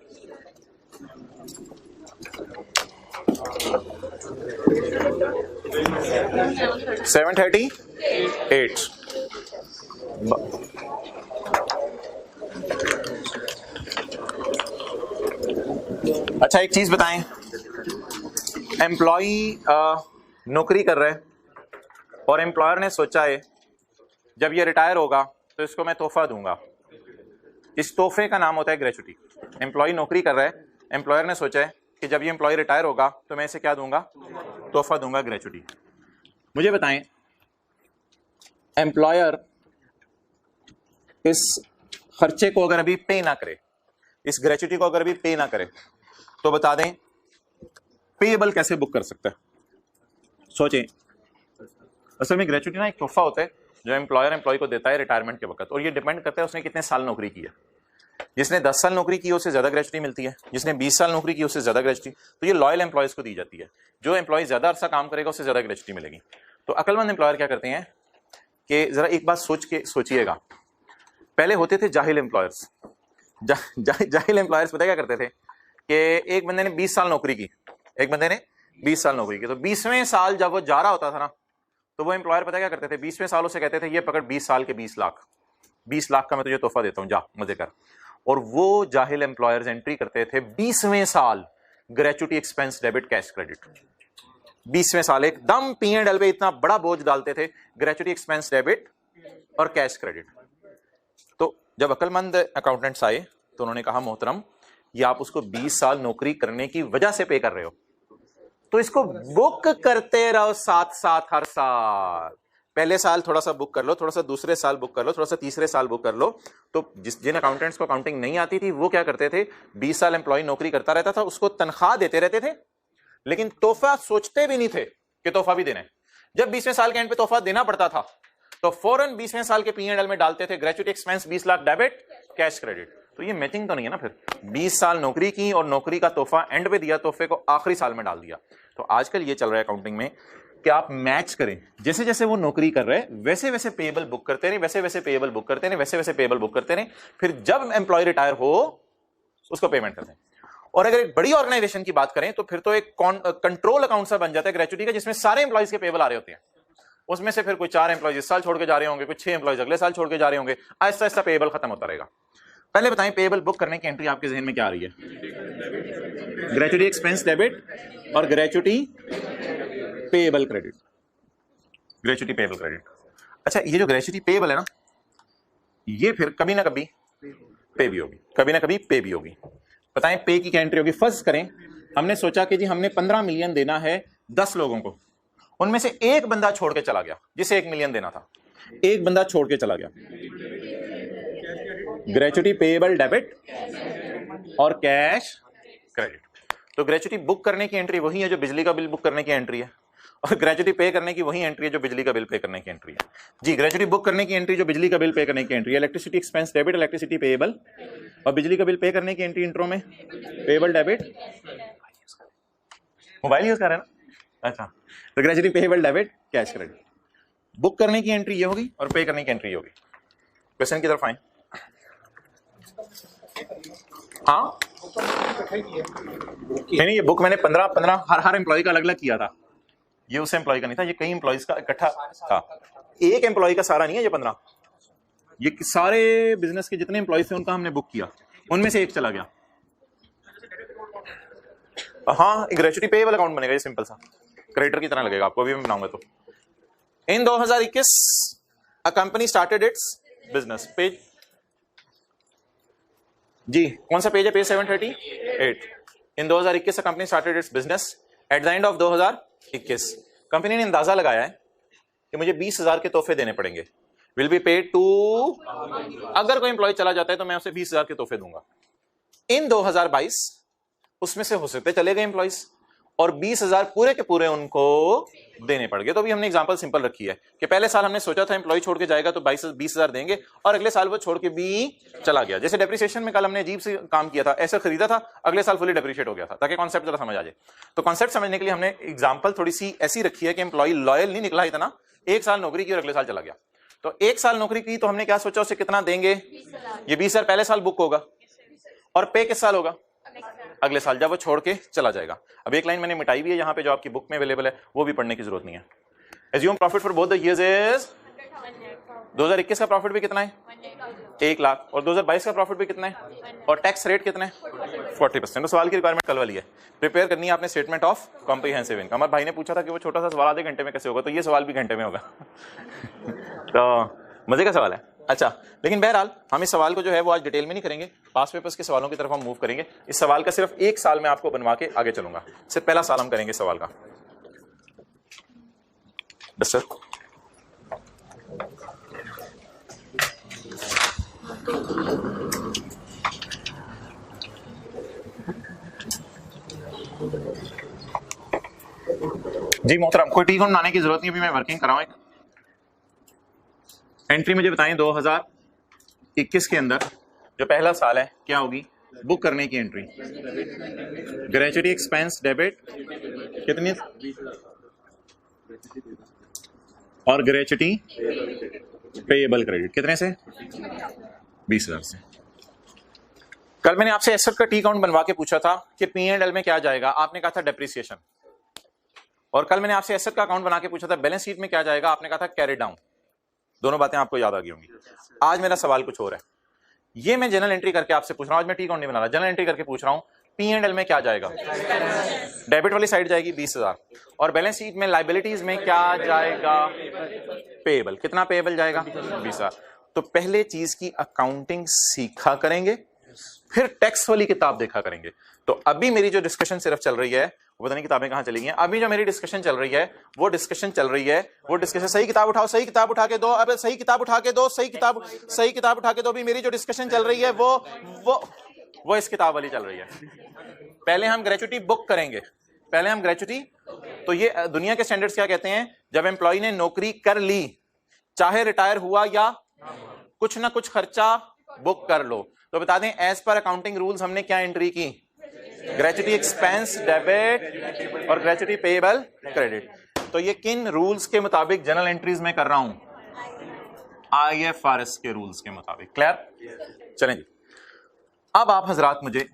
अच्छा एक चीज बताएं, एम्प्लॉई नौकरी कर रहे हैं और एम्प्लॉयर ने सोचा है जब ये रिटायर होगा तो इसको मैं तोहफा दूंगा। इस तोहफे का नाम होता है ग्रेचुटी। एम्प्लॉय नौकरी कर रहा है, एम्प्लॉयर ने सोचा है कि जब ये एम्प्लॉय रिटायर होगा तो मैं इसे क्या दूंगा, तोहफा दूंगा, ग्रेचुटी। मुझे बताएं, एम्प्लॉयर इस खर्चे को अगर अभी पे ना करे, इस ग्रेचुटी को अगर अभी पे ना करे, तो बता दें पेएबल कैसे बुक कर सकता है? सोचें, असल में ग्रेचुटी ना एक तोहफा होता है जो एम्प्लॉयर एम्प्लॉय को देता है रिटायरमेंट के वक्त, और ये डिपेंड करता है उसने कितने साल नौकरी की है। जिसने 10 साल नौकरी की उससे ज्यादा ग्रेचुटी मिलती है, जिसने 20 साल नौकरी की उससे ज्यादा ग्रेचुटी। तो ये लॉयल एम्प्लॉयज को दी जाती है। जो एम्प्लॉय ज्यादा अरसा काम करेगा उससे ज्यादा ग्रेचुटी मिलेगी। तो अकलमंद एम्प्लॉयर क्या करते हैं कि जरा एक बात सोचिएगा, पहले होते थे जाहिल एम्प्लॉयर्स। जाहिल एम्प्लॉयर्स पता क्या करते थे कि एक बंदे ने 20 साल नौकरी की, एक बंदे ने 20 साल नौकरी की, तो 20वें साल जब वो जा रहा होता था ना, तो वो एम्प्लॉयर पता क्या करते थे, 20वें साल उसे कहते थे ये पकड़ 20 साल के 20 लाख, 20 लाख का मैं तुझे तोहफा देता हूं, जा मजे कर। और वो जाहिल एम्प्लॉयर्स एंट्री करते थे 20वें साल gratuity expense debit cash credit. 20वें साल एकदम P&L पे इतना बड़ा बोझ डालते थे, ग्रेचुटी एक्सपेंस डेबिट और कैश क्रेडिट। तो जब अकलमंद अकाउंटेंट्स आए तो उन्होंने कहा मोहतरम, ये आप उसको 20 साल नौकरी करने की वजह से पे कर रहे हो, तो इसको बुक करते रहो साथ साथ हर साल। पहले साल थोड़ा सा बुक कर लो, थोड़ा सा दूसरे साल बुक कर लो, थोड़ा सा तीसरे साल बुक कर लो। तो जिन अकाउंटेंट्स को अकाउंटिंग नहीं आती थी वो क्या करते थे, 20 साल एम्प्लॉय नौकरी करता रहता था, उसको तनख्वाह देते रहते थे, लेकिन तोहफा सोचते भी नहीं थे कि तोहफा भी देना है। जब 20वें साल के एंड पे तोहफा देना पड़ता था तो फौरन 20वें साल के P&L में डालते थे gratuity expense 20 lakh debit cash credit. तो ये मैचिंग तो नहीं है ना। फिर 20 साल नौकरी की और नौकरी का तोहफा एंड पे दिया, तोहफे को आखिरी साल में डाल दिया। तो आजकल ये चल रहा है अकाउंटिंग में कि आप मैच करें, जैसे जैसे वो नौकरी कर रहे हैं वैसे वैसे पेएबल बुक करते रहे, वैसे वैसे पेएबल बुक करते रहे, वैसे वैसे पेएबल बुक करते रहे। फिर जब एम्प्लॉय रिटायर हो उसको पेमेंट कर दें। और अगर एक बड़ी ऑर्गेनाइजेशन की बात करें तो फिर तो एक कंट्रोल अकाउंट सा बन जाता है ग्रेचुटी का, जिसमें सारे एम्प्लॉयज के पेएबल आ रहे होते हैं। उसमें से फिर कोई 4 एम्प्लॉयज इस साल छोड़ के जा रहे होंगे, कुछ 6 एम्प्लॉयज अगले साल छोड़ के जा रहे होंगे, आहिस्ता आहिस्ता पेएबल खत्म होता रहेगा। पहले बताएं पेएबल बुक करने की एंट्री आपके जहन में क्या आ रही है? ग्रेचुटी एक्सपेंस डेबिट और gratuity payable credit. Gratuity payable credit. अच्छा, ये जो ग्रेचुटी पेएबल है ना, ये फिर कभी ना कभी पे भी होगी, कभी ना कभी पे भी होगी। बताएं पे की क्या एंट्री होगी? फर्स्ट करें, हमने सोचा कि जी हमने 15 मिलियन देना है 10 लोगों को, उनमें से एक बंदा छोड़ के चला गया जिसे 1 मिलियन देना था, एक बंदा छोड़ के चला गया। ग्रेचुटी पेएबल डेबिट और कैश क्रेडिट। तो ग्रेचुटी बुक करने की एंट्री वही है जो बिजली का बिल बुक करने की एंट्री है, और ग्रेचुटी पे करने की वही एंट्री है जो बिजली का बिल पे करने की एंट्री है। जी, ग्रेचुटी बुक करने की एंट्री जो बिजली का बिल पे करने की एंट्री है, electricity expense debit, electricity payable, और बिजली का बिल पे करने की एंट्री इंट्रो में पेएबल डेबिट। मोबाइल यूज कर रहे हैं ना? अच्छा, तो gratuity payable debit cash credit. Book करने की एंट्री ये होगी और पे करने की एंट्री ये होगी। क्वेश्चन की तरफ आए। हाँ नहीं, ये बुक मैंने 15 हर एम्प्लॉय का अलग अलग किया था। ये उस एम्प्लॉय का नहीं था, ये कई एम्प्लॉयज का इकट्ठा था। एक एम्प्लॉय का सारा नहीं है ये 15, ये सारे बिजनेस के जितने एम्प्लॉयज थे उनका हमने बुक किया, उनमें से एक चला गया। हाँ, ग्रेचुटी पेएबल अकाउंट बनेगा, ये सिंपल सा क्रेडिटर की तरह लगेगा आपको, अभी मैं बनाऊंगा। तो in 2021 a company started its business. Page जी कौन सा पेज है? Page 738। In 2021 company started its business. At the end of 2021 company ने अंदाजा लगाया है कि मुझे 20,000 के तोहफे देने पड़ेंगे। विल बी पेड टू, अगर कोई एम्प्लॉय चला जाता है तो मैं उसे 20,000 के तोहफे दूंगा। इन 2022 उसमें से हो सकते चले गए एम्प्लॉयज और 20,000 पूरे के पूरे उनको देने पड़ गए। तो अभी हमने एग्जांपल सिंपल रखी है कि पहले साल हमने सोचा था एम्प्लॉय छोड़ के जाएगा तो 20,000 देंगे, और अगले साल वो छोड़ के भी चला गया। जैसे डेप्रिसिएशन में कल हमने अजीब से काम किया था, ऐसा खरीदा था अगले साल फुली डेप्रिशिएट हो गया था, ताकि कॉन्सेप्ट जरा समझ आ जाए। तो कॉन्सेप्ट समझने के लिए हमने एग्जाम्पल थोड़ी सी ऐसी रखी है कि एम्प्लॉय लॉयल नहीं निकला इतना, 1 साल नौकरी की और अगले साल चला गया। तो 1 साल नौकरी की तो हमने क्या सोचा उसे कितना देंगे? ये 20,000 पहले साल बुक होगा, और पे किस साल होगा? अगले साल, जब वो छोड़ के चला जाएगा। अब एक लाइन मैंने मिटाई भी है यहाँ पे जो आपकी बुक में अवेलेबल है, वो भी पढ़ने की जरूरत नहीं है। Assume profit for both the years is 2021 का प्रॉफिट भी कितना है? 1 लाख, और 2022 का प्रॉफिट भी कितना है, और टैक्स रेट कितना है? 40%। तो सवाल की रिक्वायरमेंट कल वाली है, प्रिपेयर करनी है आपने स्टेटमेंट ऑफ कॉम्प्रिहेंसिव इनकम। हमारे भाई ने पूछा था कि वो छोटा सा सवाल आधे घंटे में कैसे होगा, तो ये सवाल भी घंटे में होगा। तो मजे का सवाल है। अच्छा, लेकिन बहरहाल हम इस सवाल को जो है वो आज डिटेल में नहीं करेंगे, पास पेपर्स के सवालों की तरफ हम मूव करेंगे। इस सवाल का सिर्फ एक साल में आपको बनवा के आगे चलूंगा। सिर्फ पहला साल हम करेंगे सवाल का। डस्टर जी मोहतरम, कोई टी काउंट बनाने की जरूरत नहीं, अभी मैं वर्किंग कराऊं। एक एंट्री मुझे बताएं 2021 के अंदर जो पहला साल है क्या होगी बुक करने की एंट्री? ग्रेचुटी एक्सपेंस डेबिट कितनी और ग्रेचुटी पेएबल क्रेडिट कितने से? 20,000 से। कल मैंने आपसे एसेट का टी काउंट बनवा के पूछा था कि P&L में क्या जाएगा, आपने कहा था डेप्रिसिएशन। और कल मैंने आपसे एसेट का अकाउंट बना के पूछा था बैलेंस शीट में क्या जाएगा, आपने कहा था कैरी डाउन। दोनों बातें आपको याद आ गई होंगी। आज मेरा सवाल कुछ और है, ये मैं जनरल एंट्री करके आपसे पूछ रहा हूं। आज मैं टी काउंट नहीं बना रहा, जनरल एंट्री करके पूछ रहा हूं P&L में क्या जाएगा? डेबिट वाली साइड जाएगी 20,000 और बैलेंस शीट में लाइबिलिटीज में क्या जाएगा? पेएबल। कितना पेएबल जाएगा? 20,000। तो पहले चीज की अकाउंटिंग सीखा करेंगे, फिर टैक्स वाली किताब देखा करेंगे। तो अभी मेरी जो डिस्कशन सिर्फ चल रही है, वो पता नहीं किताबें कहां चली गई हैं। अभी जो मेरी डिस्कशन चल रही है वो डिस्कशन सही किताब उठाओ, सही किताब उठा के दो, अब सही किताब उठा के दो, सही किताब उठा के दो। अभी मेरी जो डिस्कशन चल रही है वो इस किताब वाली चल रही है। पहले हम ग्रेचुटी बुक करेंगे, पहले हम ग्रेचुटी। तो ये दुनिया के स्टैंडर्ड्स क्या कहते हैं? जब एम्प्लॉय ने नौकरी कर ली, चाहे रिटायर हुआ या कुछ ना कुछ खर्चा बुक कर लो। तो बता दें एज पर अकाउंटिंग रूल्स हमने क्या एंट्री की? ग्रेचुटी एक्सपेंस डेबिट और ग्रेचुटी पेएबल क्रेडिट। तो ये किन रूल्स के मुताबिक जनरल एंट्रीज में कर रहा हूं? IFRS के रूल्स के मुताबिक। क्लियर? चलें जी, अब आप हजरात मुझे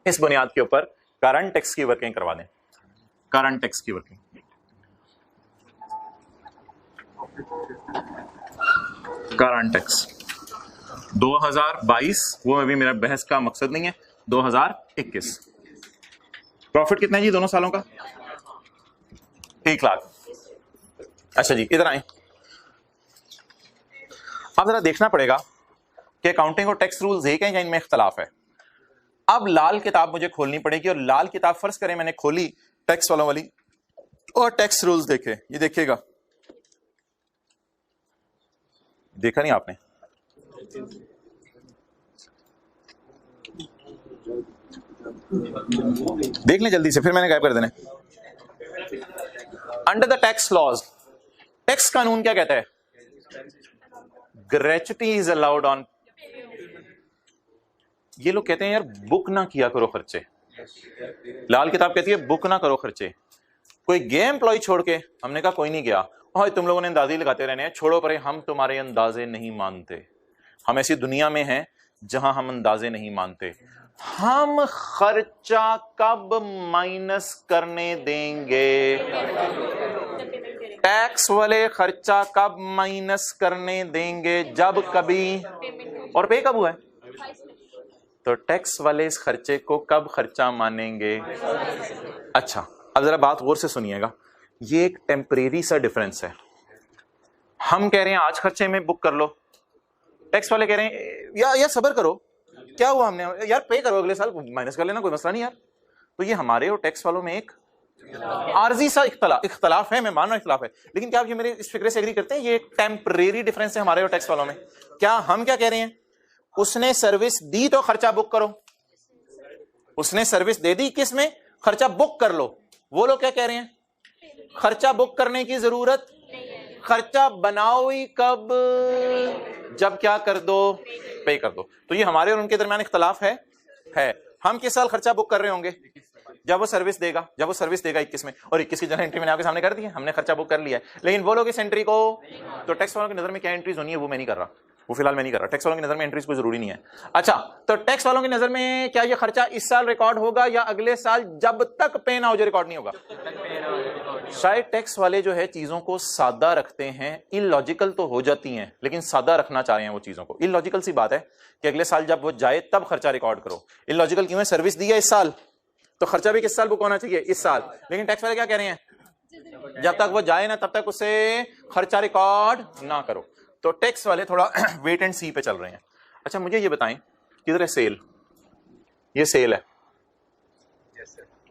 इस बुनियाद के ऊपर करंट टैक्स की वर्किंग करवा दें। करंट टैक्स की वर्किंग, करंट टैक्स 2022, वो अभी मेरा बहस का मकसद नहीं है। 2021 प्रॉफिट कितना है जी दोनों सालों का? 1 लाख। अच्छा जी, इधर आए। अब जरा देखना पड़ेगा कि अकाउंटिंग और टैक्स रूल्स एक हैं या इनमें इख्तलाफ है। अब लाल किताब मुझे खोलनी पड़ेगी और लाल किताब फर्ज करें मैंने खोली टैक्स वालों वाली और टैक्स रूल्स देखे। ये देखिएगा, देखा नहीं आपने? देख लें जल्दी से, फिर मैंने गायब कर देने। Under the tax laws, tax कानून क्या कहता है? Gratuity is allowed on. ये लोग कहते हैं यार बुक ना किया करो खर्चे, लाल किताब कहती है बुक ना करो खर्चे। कोई गया एम्प्लॉय छोड़ के? हमने कहा कोई नहीं गया। और तुम लोगों ने अंदाजे लगाते रहने हैं, छोड़ो परे, हम तुम्हारे अंदाजे नहीं मानते। हम ऐसी दुनिया में हैं जहां हम अंदाजे नहीं मानते। हम खर्चा कब माइनस करने देंगे? टैक्स वाले खर्चा कब माइनस करने देंगे? जब कभी। और पे कब हुआ है? तो टैक्स वाले इस खर्चे को कब खर्चा मानेंगे? अच्छा, अब जरा बात गौर से सुनिएगा, ये एक टेम्परेरी सा डिफरेंस है। हम कह रहे हैं आज खर्चे में बुक कर लो, टैक्स वाले कह रहे हैं यार सब्र करो, क्या हुआ, हमने यार पे करो, अगले साल माइनस कर लेना, कोई मसला नहीं यार। तो ये हमारे और टैक्स वालों में एक आर्जी सा इख्तलाफ है। मैं मान रहा हूं इख्तलाफ है, लेकिन क्या आप ये मेरे इस फिक्रे से एग्री करते हैं ये एक टेम्परेरी डिफरेंस है हमारे और टैक्स वालों में? क्या हम क्या कह रहे हैं? उसने सर्विस दी तो खर्चा बुक करो, उसने सर्विस दे दी, किस में? खर्चा बुक कर लो। वो लोग क्या कह रहे हैं? खर्चा बुक करने की जरूरत, खर्चा बनाओ ही कब? जब क्या कर दो? पे कर दो। तो ये हमारे और उनके दरमियान इख्तलाफ है। हम किस साल खर्चा बुक कर रहे होंगे? जब वो सर्विस देगा, 21 में। और 21 की जनरल एंट्री मैंने आपके सामने कर दी है, हमने खर्चा बुक कर लिया है। लेकिन वो लोग इस एंट्री को, तो टैक्स वालों की नजर में क्या एंट्रीज होनी है वो मैं नहीं कर रहा, वो फिलहाल मैं नहीं कर रहा। टैक्स वालों की नजर में एंट्रीज कोई जरूरी नहीं है। अच्छा, तो टैक्स वालों की नजर में क्या ये खर्चा इस साल रिकॉर्ड होगा या अगले साल जब तक पे ना हो जो रिकॉर्ड नहीं होगा? शायद टैक्स वाले जो है चीजों को सादा रखते हैं, इलॉजिकल तो हो जाती हैं लेकिन सादा रखना चाह रहे हैं वो चीजों को। इलॉजिकल सी बात है कि अगले साल जब वो जाए तब खर्चा रिकॉर्ड करो। इलॉजिकल क्यों है? सर्विस दी है इस साल तो खर्चा भी किस साल बुक होना चाहिए? इस साल। लेकिन टैक्स वाले क्या कह रहे हैं? जब तक वो जाए ना तब तक उसे खर्चा रिकॉर्ड ना करो। तो टैक्स वाले थोड़ा वेट एंड सी पे चल रहे हैं। अच्छा मुझे ये बताएं, किधर है सेल? ये सेल है,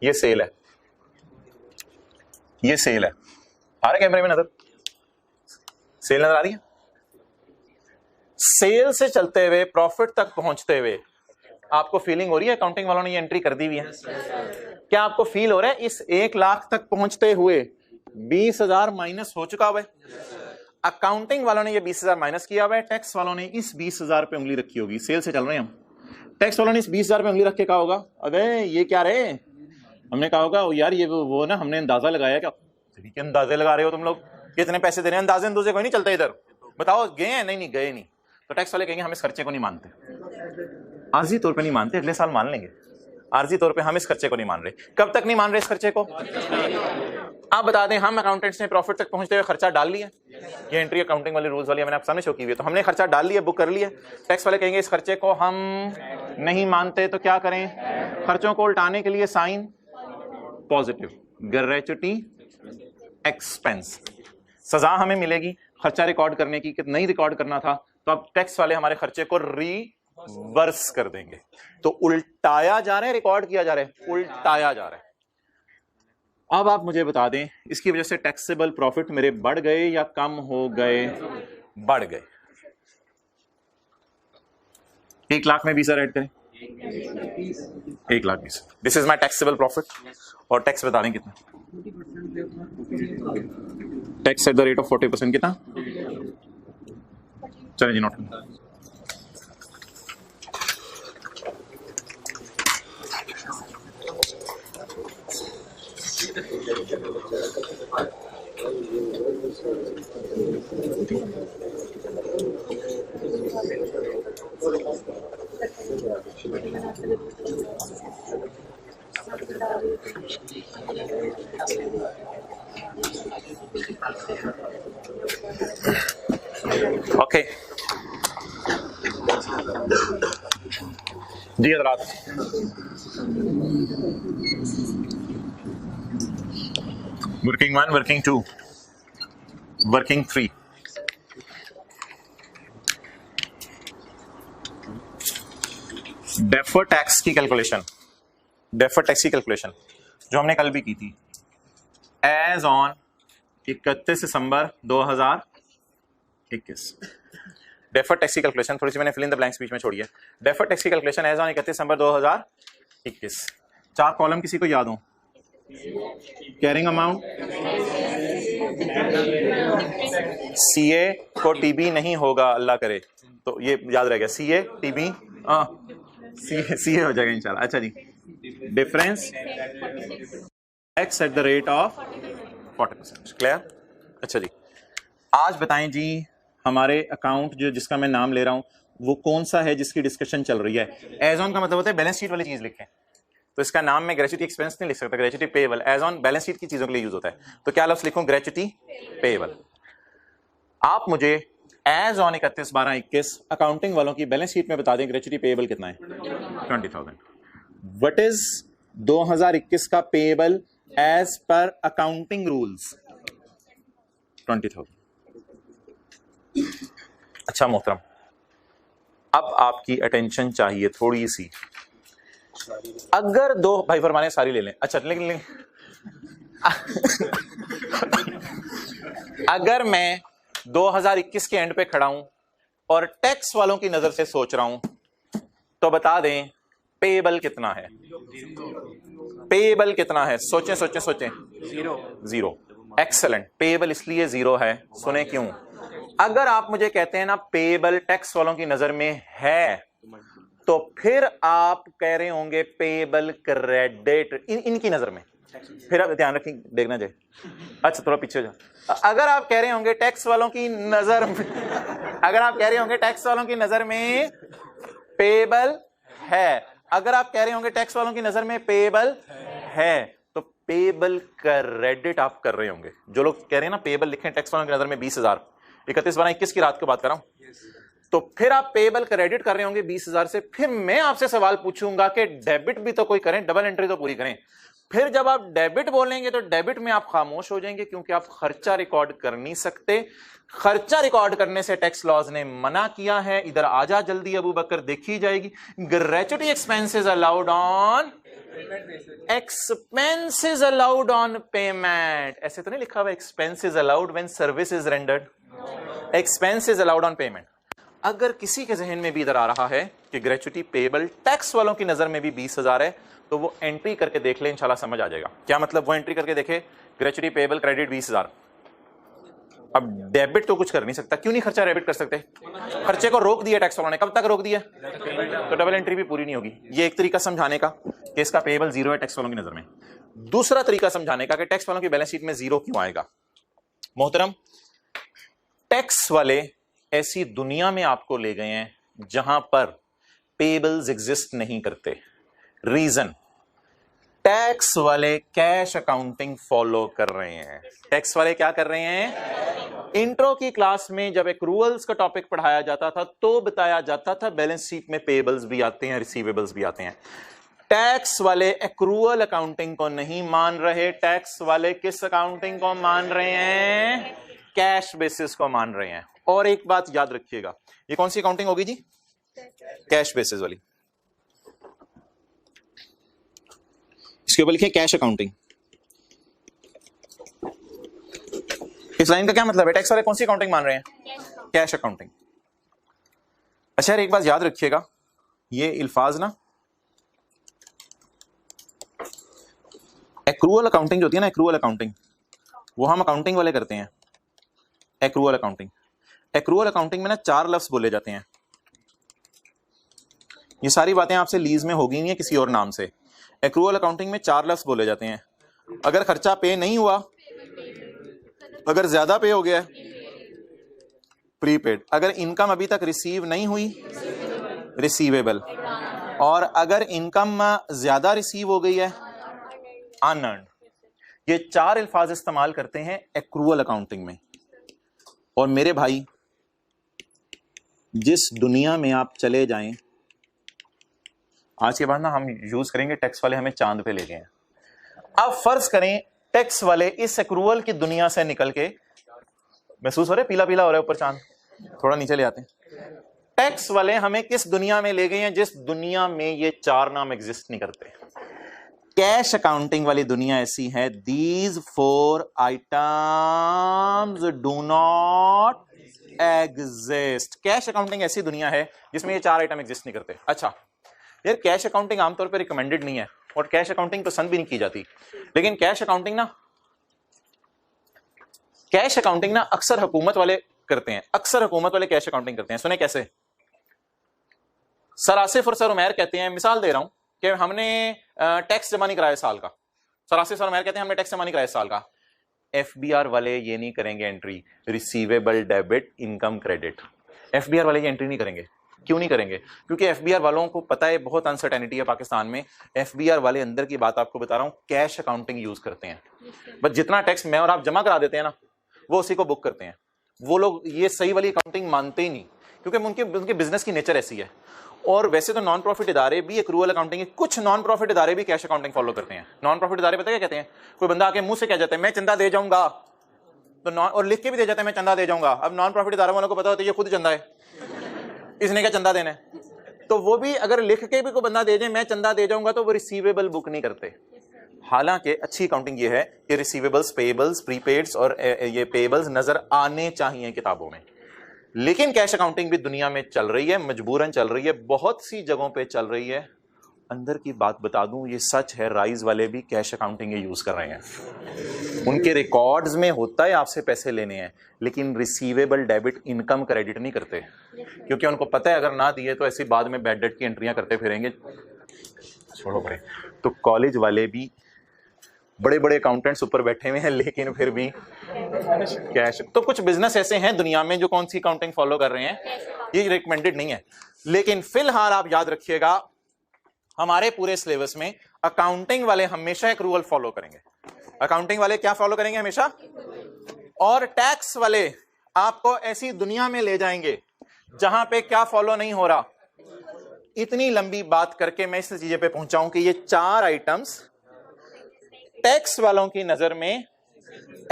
ये सेल है, ये सेल है। आ रहा है कैमरे में नजर? सेल नजर आ रही है? सेल से चलते हुए प्रॉफिट तक पहुंचते हुए आपको फीलिंग हो रही है अकाउंटिंग वालों ने ये एंट्री कर दी हुई है? क्या आपको फील हो रहा है इस 1 लाख तक पहुंचते हुए 20,000 माइनस हो चुका हुआ है? अकाउंटिंग वालों ने ये 20,000 माइनस किया हुआ है, टैक्स वालों ने इस 20,000 पे उंगली रखी होगी। सेल से चल रहे हैं हम, टैक्स वालों ने इस 20,000 पे उंगली रख के कहा होगा अबे ये क्या रे, हमने कहा होगा यार ये वो ना हमने अंदाजा लगाया। क्या अंदाजे लगा रहे हो तुम लोग? कितने पैसे दे रहे हैं? अंदाजे अंदूजे कोई नहीं चलता इधर, बताओ गए हैं? नहीं गए नहीं। तो टैक्स वाले कहेंगे हम इस खर्चे को नहीं मानते, आर्जी तौर पे नहीं मानते, अगले साल मान लेंगे, आर्जी तौर पे हम इस खर्चे को नहीं मान रहे। कब तक नहीं मान रहे इस खर्चे को? आप बता दें हम अकाउंटेंट्स ने प्रॉफिट तक पहुंचते हुए खर्चा डाल लिया, ये एंट्री अकाउंटिंग वाले रूल्स वाली मैंने आप सामने शो की हुई है, तो हमने खर्चा डाल लिया, बुक कर लिया। टैक्स वाले कहेंगे इस खर्चे को हम नहीं मानते, तो क्या करें? खर्चों को उल्टाने के लिए साइन पॉजिटिव, ग्रेच्युटी एक्सपेंस। सजा हमें मिलेगी खर्चा रिकॉर्ड करने की कि नहीं रिकॉर्ड करना था, तो अब टैक्स वाले हमारे खर्चे को रिवर्स कर देंगे। तो उल्टाया जा रहा है, रिकॉर्ड किया जा रहा है, उल्टाया जा रहा है। अब आप मुझे बता दें इसकी वजह से टैक्सेबल प्रॉफिट मेरे बढ़ गए या कम हो गए? बढ़ गए। 1 लाख में 20,000 ऐड करें, 1,20,000। This is my taxable profit. और टैक्स बता दें कितना? Tax at the rate of 40% कितना? चलिए जी नोट। ओके जी हजरात, working 1, working 2, working 3। Defer tax की कैलकुलेशन, डेफर टैक्स की कैलकुलेशन जो हमने कल भी की थी, as on 31 December 2021। Defer tax की कैलकुलेशन थोड़ी सी मैंने फिल इन द ब्लैंक्स बीच में छोड़ी है। डेफर टैक्स की calculation as on 31 December 2021। 4 column किसी को याद हो? कैरिंग अमाउंट, सीए को टीबी नहीं होगा अल्लाह करे, तो ये याद रह गया, सीए टीबी सीए हो जाएगा इंशाल्लाह। अच्छा जी, difference tax at the rate of 40%। Clear? अच्छा जी, आज बताएं जी हमारे अकाउंट जो जिसका मैं नाम ले रहा हूं वो कौन सा है जिसकी डिस्कशन चल रही है? एज ऑन का मतलब होता है बैलेंस शीट वाली चीज लिखें, तो इसका नाम मैं ग्रेच्युटी एक्सपेंस नहीं लिख सकता, gratuity payable. As on balance sheet की चीजों के लिए यूज होता है, तो क्या लफ्ज लिखूं? Gratuity payable. आप मुझे एज ऑन 31/12/21 अकाउंटिंग वालों की बैलेंस शीट में बता दें ग्रेच्युटी पेएबल कितना है? 20,000। व्हाट इज 2021 का payable as per accounting rules? 20,000। अच्छा मोहतरम, अब आपकी अटेंशन चाहिए थोड़ी सी। अगर दो भाई फरमाने सारी ले लें, अच्छा लेकिन अगर मैं 2021 के एंड पे खड़ा हूं और टैक्स वालों की नजर से सोच रहा हूं, तो बता दें पेएबल कितना है? पेएबल कितना है? सोचें सोचें सोचें। जीरो। एक्सेलेंट। पेएबल इसलिए जीरो है, सुने क्यों? अगर आप मुझे कहते हैं ना पेएबल टैक्स वालों की नजर में है, तो फिर आप कह रहे होंगे पेएबल क्रेडिट इनकी नजर में। फिर आप ध्यान रखें, देखना चाहिए। अच्छा थोड़ा पीछे जाओ। अगर आप कह रहे होंगे टैक्स वालों की नजर में, अगर आप कह रहे होंगे टैक्स वालों की नजर में पेएबल है, अगर आप कह रहे होंगे टैक्स वालों की नजर में पेएबल है, तो पेएबल क्रेडिट आप कर रहे होंगे। जो लोग कह रहे हैं ना पेएबल लिखें टैक्स वालों की नजर में 20,000, 31/12/21 की रात को बात कर रहा हूं, तो फिर आप पेएबल क्रेडिट कर रहे होंगे 20,000 से। फिर मैं आपसे सवाल पूछूंगा कि डेबिट भी तो कोई करें, डबल एंट्री तो पूरी करें। फिर जब आप डेबिट बोलेंगे तो डेबिट में आप खामोश हो जाएंगे, क्योंकि आप खर्चा रिकॉर्ड कर नहीं सकते। खर्चा रिकॉर्ड करने से टैक्स लॉज ने मना किया है। इधर आजा जल्दी अबू बकर, देखी जाएगी। Gratuity expenses allowed on expenses allowed on payment. ऐसे तो नहीं लिखा हुआ expenses allowed when service is rendered, expenses allowed on payment. अगर किसी के जहन में भी इधर आ रहा है कि ग्रेचुटी पेबल टैक्स वालों की नजर में भी 20,000 है, तो वो एंट्री करके देख ले, इंशाल्लाह समझ आ जाएगा। क्या मतलब? वो एंट्री करके देखे ग्रेचुटी पेबल क्रेडिट 20,000। अब डेबिट तो कुछ कर नहीं सकता। क्यों नहीं खर्चा डेबिट कर सकते? खर्चे को रोक दिया टैक्स वालों ने। कब तक रोक दिया? तो डबल एंट्री भी पूरी नहीं होगी। ये एक तरीका समझाने का कि इसका पेबल जीरो है टैक्स वालों की नजर में। दूसरा तरीका समझाने का कि टैक्स वालों की बैलेंस शीट में जीरो क्यों आएगा। मोहतरम, टैक्स वाले ऐसी दुनिया में आपको ले गए हैं जहां पर पेबल्स एग्जिस्ट नहीं करते। रीजन, टैक्स वाले कैश अकाउंटिंग फॉलो कर रहे हैं। टैक्स वाले क्या कर रहे हैं? इंट्रो की क्लास में जब एक्रूअल्स का टॉपिक पढ़ाया जाता था तो बताया जाता था बैलेंस शीट में पेबल्स भी आते हैं, रिसीवेबल्स भी आते हैं। टैक्स वाले एक्रूअल अकाउंटिंग को नहीं मान रहे। टैक्स वाले किस अकाउंटिंग को मान रहे हैं? कैश बेसिस को मान रहे हैं। और एक बात याद रखिएगा, ये कौन सी अकाउंटिंग होगी जी? कैश बेसिस वाली। इसके ऊपर लिखे कैश अकाउंटिंग। इस लाइन का क्या मतलब है? टैक्स वाले कौन सी अकाउंटिंग मान रहे हैं? Cash accounting. अच्छा यार, एक बात याद रखिएगा, ये अल्फाज ना, एक्रूअल अकाउंटिंग जो होती है ना, एक्रूअल अकाउंटिंग, वो हम अकाउंटिंग वाले करते हैं। एक्रूअल अकाउंटिंग, एक्रूअल अकाउंटिंग में ना 4 लफ्ज बोले जाते हैं। ये सारी बातें आपसे लीज में होगी नहीं किसी और नाम से। एक्रूअल अकाउंटिंग में 4 लफ्ज बोले जाते हैं। अगर खर्चा पे नहीं हुआ, अगर ज्यादा पे हो गया, प्रीपेड। अगर इनकम अभी तक रिसीव नहीं हुई, रिसीवेबल। और अगर इनकम ज्यादा रिसीव हो गई है, अनअर्न्ड। ये 4 अल्फाज इस्तेमाल करते हैं एक्रूअल अकाउंटिंग में। और मेरे भाई, जिस दुनिया में आप चले जाएं, आज के बाद ना हम यूज करेंगे टैक्स वाले हमें चांद पे ले गए हैं। अब फर्ज करें टैक्स वाले इस एक्रूअल की दुनिया से निकल के, महसूस हो रहा है पीला पीला हो रहा है ऊपर चांद, थोड़ा नीचे ले आते हैं। टैक्स वाले हमें किस दुनिया में ले गए हैं? जिस दुनिया में ये 4 नाम एग्जिस्ट नहीं करते। कैश अकाउंटिंग वाली दुनिया ऐसी है, these 4 items do not exist. Cash accounting ऐसी दुनिया है जिसमें ये 4 आइटम एग्जिस्ट नहीं करते। अच्छा यार, कैश अकाउंटिंग आमतौर पर रिकमेंडेड नहीं है और कैश अकाउंटिंग पसंद भी नहीं की जाती, लेकिन कैश अकाउंटिंग ना अक्सर हुकूमत वाले करते हैं। अक्सर हुकूमत वाले कैश अकाउंटिंग करते हैं। सुने कैसे? सर आसिफ और सर उमैर कहते हैं, मिसाल दे रहा हूं कि हमने टैक्स जमा नहीं कराया साल का। सर आसिफ सर उमैर कहते हैं हमने टैक्स जमा नहीं कराया साल का। एफबीआर वाले ये नहीं करेंगे entry, receivable debit income credit. FBR वाले ये एंट्री नहीं करेंगे। क्यों नहीं करेंगे? क्योंकि एफबीआर वालों को पता है बहुत अनसर्टेनिटी है पाकिस्तान में। एफबीआर वाले, अंदर की बात आपको बता रहा हूं, कैश अकाउंटिंग यूज करते हैं। बस जितना टैक्स मैं और आप जमा करा देते हैं ना, वो उसी को बुक करते हैं। वो लोग ये सही वाली अकाउंटिंग मानते ही नहीं, क्योंकि उनके बिजनेस की नेचर ऐसी है। और वैसे तो नॉन प्रॉफिट इदारे भी एक्रूअल अकाउंटिंग, कुछ नॉन प्रॉफिट इदारे भी कैश अकाउंटिंग फॉलो करते हैं। नॉन प्रॉफिट इदारे पता क्या कहते हैं? कोई बंदा आके मुंह से कह जाता है मैं चंदा दे जाऊंगा, तो और लिख के भी दे जाता है मैं चंदा दे जाऊंगा। अब नॉन प्रॉफिट इदारे वालों को पता होता है ये खुद चंदा है, इसने क्या चंदा देना है, तो वो भी अगर लिख के भी कोई बंदा दे जाए मैं चंदा दे जाऊंगा, तो वो रिसीवेबल बुक नहीं करते। हालांकि अच्छी अकाउंटिंग ये है कि रिसीवेबल्स, पेबल्स, प्रीपेड्स और ये पेबल्स नजर आने चाहिए किताबों में। लेकिन कैश अकाउंटिंग भी दुनिया में चल रही है, मजबूरन चल रही है, बहुत सी जगहों पे चल रही है। अंदर की बात बता दूं, ये सच है, राइज वाले भी कैश अकाउंटिंग यूज कर रहे हैं। उनके रिकॉर्ड्स में होता है आपसे पैसे लेने हैं, लेकिन रिसीवेबल डेबिट इनकम क्रेडिट नहीं करते, क्योंकि उनको पता है अगर ना दिए तो ऐसी बाद में बैड डेट की एंट्रियां करते फिरेंगे। छोड़ो पड़े। तो कॉलेज वाले भी, बड़े बड़े अकाउंटेंट्स ऊपर बैठे हुए हैं, लेकिन फिर भी कैश। तो कुछ बिजनेस ऐसे हैं दुनिया में जो कौन सी अकाउंटिंग फॉलो कर रहे हैं, ये रिकमेंडेड नहीं है। लेकिन फिलहाल आप याद रखिएगा, हमारे पूरे सिलेबस में अकाउंटिंग वाले हमेशा एक्रूअल फॉलो करेंगे। अकाउंटिंग वाले क्या फॉलो करेंगे? हमेशा। और टैक्स वाले आपको ऐसी दुनिया में ले जाएंगे जहां पे क्या फॉलो नहीं हो रहा। इतनी लंबी बात करके मैं इस चीज पे पहुंचाऊं कि ये 4 आइटम्स टैक्स वालों की नजर में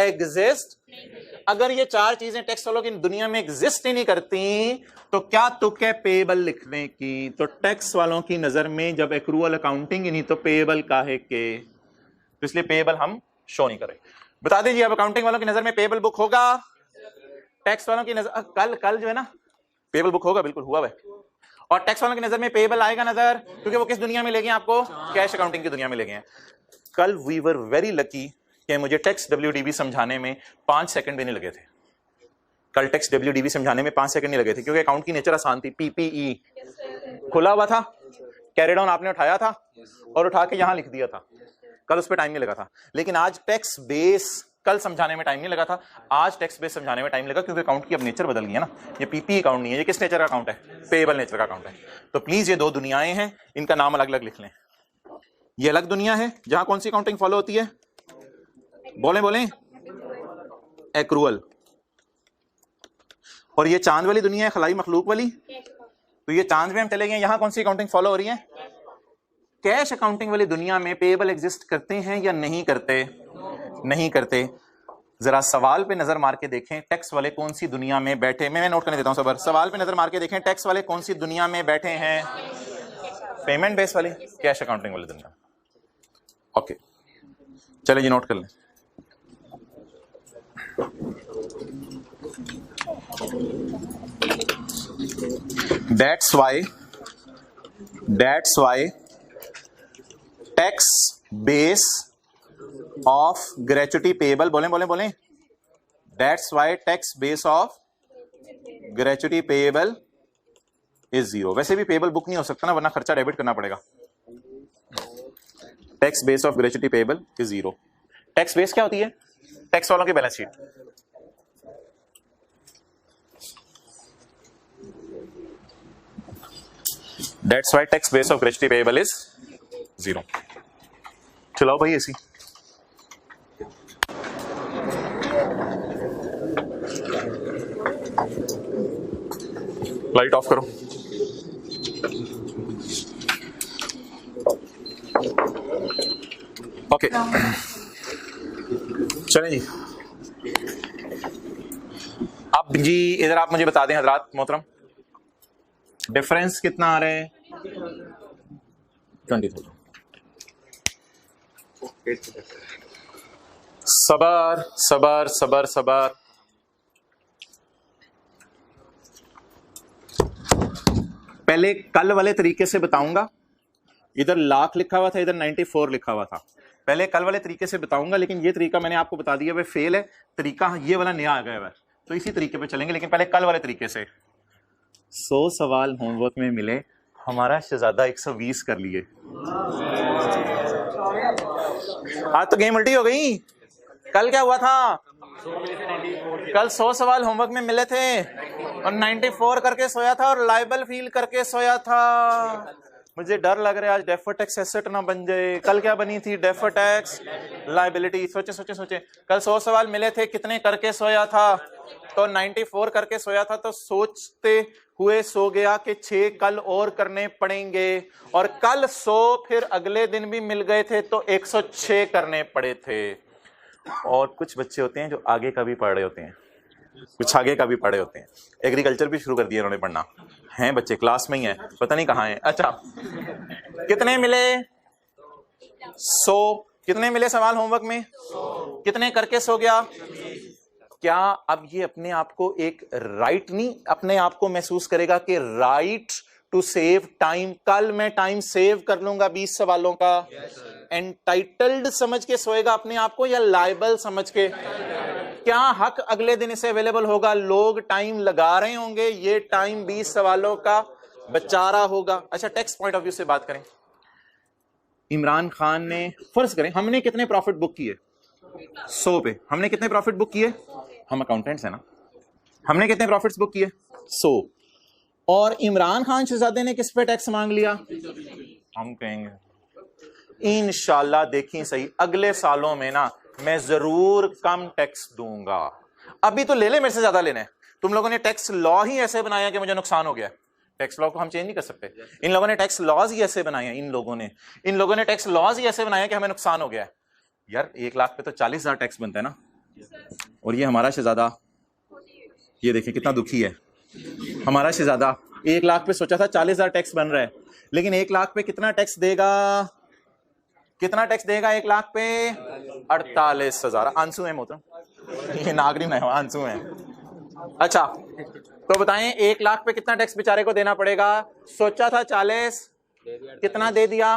एग्जिस्ट। अगर ये चार चीजें टैक्स वालों की दुनिया में एग्जिस्ट ही नहीं करती तो क्या तुक है पेबल लिखने की? तो टैक्स वालों की नजर में जब एक्रूअल अकाउंटिंग ही नहीं तो पेबल काहे के? तो इसलिए पेबल हम शो नहीं करें। बता दीजिए अब अकाउंटिंग वालों की नजर में पेबल बुक होगा? टैक्स वालों की नजर कल जो है ना पेबल बुक होगा, बिल्कुल हुआ है। और टैक्स वालों की नजर में पेबल आएगा नजर, क्योंकि वो किस दुनिया में ले गए आपको? कैश अकाउंटिंग की दुनिया में ले गए हैं। कल वी वर वेरी लकी कि मुझे टैक्स WDV समझाने में 5 सेकंड भी नहीं लगे थे। कल टैक्स WDV समझाने में 5 सेकंड नहीं लगे थे, क्योंकि अकाउंट की नेचर आसान थी। PPE खुला हुआ था, कैरी डाउन आपने उठाया था और उठा के यहां लिख दिया था। कल उस पर टाइम नहीं लगा था। लेकिन आज टैक्स बेस कल समझाने में टाइम नहीं लगा था, आज टैक्स बेस समझाने में टाइम लगा, क्योंकि अकाउंट की अब नेचर बदल गई है ना। ये PPE अकाउंट नहीं है, ये किस नेचर का अकाउंट है? पेबल नेचर का अकाउंट है। तो प्लीज ये दो दुनियाएं हैं, इनका नाम अलग अलग लिख लें। ये अलग दुनिया है जहां कौन सी अकाउंटिंग फॉलो होती है? बोलें एक्रूअल। और ये चांद वाली दुनिया है, खलाई मखलूक वाली। तो ये चांद में हम चले गए, यहां कौन सी अकाउंटिंग फॉलो हो रही है? कैश अकाउंटिंग वाली दुनिया में पेबल एग्जिस्ट करते हैं या नहीं करते? नहीं करते। जरा सवाल पे नजर मार के देखें, टैक्स वाले कौन सी दुनिया में बैठे। मैं नोट करने देता हूं सबर। सवाल पे नजर मार के देखें, टैक्स वाले कौन सी दुनिया में बैठे हैं? पेमेंट बेस वाली, कैश अकाउंटिंग वाली दुनिया। ओके चले जी, नोट कर लें। That's why tax base of gratuity payable, बोलें। That's why tax base of gratuity payable is 0। वैसे भी पेबल बुक नहीं हो सकता ना, वरना खर्चा डेबिट करना पड़ेगा। Tax base of gratuity payable is 0। Tax base क्या होती है? टैक्स वालों की balance sheet. That's why tax base of gratuity payable is 0। चलाओ भाई ऐसी। लाइट ऑफ करो। ओके चलें जी। अब जी इधर आप मुझे बता दें हजरात मोहतरम, डिफरेंस कितना आ रहा है? 20,000। सबर सबर सबर सबर। पहले कल वाले तरीके से बताऊंगा। इधर लाख लिखा हुआ था, इधर 94 लिखा हुआ था। पहले कल वाले तरीके से बताऊंगा, लेकिन ये तरीका मैंने आपको बता दिया वह फेल है। तरीका ये वाला नया आ गया है, तो इसी तरीके पे चलेंगे। लेकिन पहले कल वाले तरीके से। 100 सवाल होमवर्क में मिले, हमारा शहजादा 120 कर लिए। आज तो गेम उल्टी हो गई। कल क्या हुआ था? कल 100 सवाल होमवर्क में मिले थे और 94 करके सोया था और लाइबल फील करके सोया था। मुझे डर लग रहा है आज डेफर्ड टैक्स एसेट ना बन जाए। कल क्या बनी थी? Deferred tax liability. सोचे कल 100 सवाल मिले थे, कितने करके सोया था? तो 94 करके सोया था। तो सोचते हुए सो गया कि 6 कल और करने पड़ेंगे, और कल 100 फिर अगले दिन भी मिल गए थे तो 106 करने पड़े थे। और कुछ बच्चे होते हैं जो आगे का भी पढ़ रहे होते हैं, कुछ आगे का भी पढ़े होते हैं। एग्रीकल्चर भी शुरू कर दिया उन्होंने पढ़ना। हैं बच्चे क्लास में ही हैं, पता नहीं कहाँ हैं। अच्छा कितने मिले? 100। कितने मिले सवाल होमवर्क में? 100। कितने करके सो गया? क्या अब ये अपने आप को एक राइट नहीं अपने आप को महसूस करेगा कि राइट टू सेव टाइम? कल मैं टाइम सेव कर लूंगा 20 सवालों का। एंटाइटल्ड समझ के सोएगा अपने आप को या लायबल समझ के? क्या हक अगले दिन इसे अवेलेबल होगा? लोग टाइम लगा रहे होंगे, ये टाइम 20 सवालों का बचा रहा होगा। अच्छा टैक्स पॉइंट ऑफ व्यू से बात करें। इमरान खान ने, फर्ज करें हमने कितने प्रॉफिट बुक किए? 100 पे। हमने कितने प्रॉफिट बुक किए? हम अकाउंटेंट्स हैं ना, हमने कितने प्रॉफिट्स बुक किए? 100। और इमरान खान शहजादे ने किस पे टैक्स मांग लिया? हम कहेंगे इंशाल्लाह देखिए सही, अगले सालों में ना मैं जरूर कम टैक्स दूंगा। अभी तो ले ले, मेरे से ज्यादा लेना है। तुम लोगों ने टैक्स लॉ ही ऐसे बनाया कि मुझे नुकसान हो गया। टैक्स लॉ को हम चेंज नहीं कर सकते। इन लोगों ने टैक्स लॉज ही ऐसे बनाए हैं, इन लोगों ने टैक्स लॉज ही ऐसे बनाया कि हमें नुकसान हो गया है। यार 1 लाख पे तो 40,000 टैक्स बनता है ना। और ये हमारा शहजादा, ये देखिए कितना दुखी है। हमारा शहजादा 1 लाख पे सोचा था 40,000 टैक्स बन रहा है, लेकिन 1 लाख पे कितना टैक्स देगा? कितना टैक्स देगा 1 लाख पे? 48,000। आंसू है मोहतरम, ये नागरिक है, आंसू है। अच्छा तो बताएं 1 लाख पे कितना टैक्स बेचारे को देना पड़ेगा? सोचा था 40, कितना दे दिया?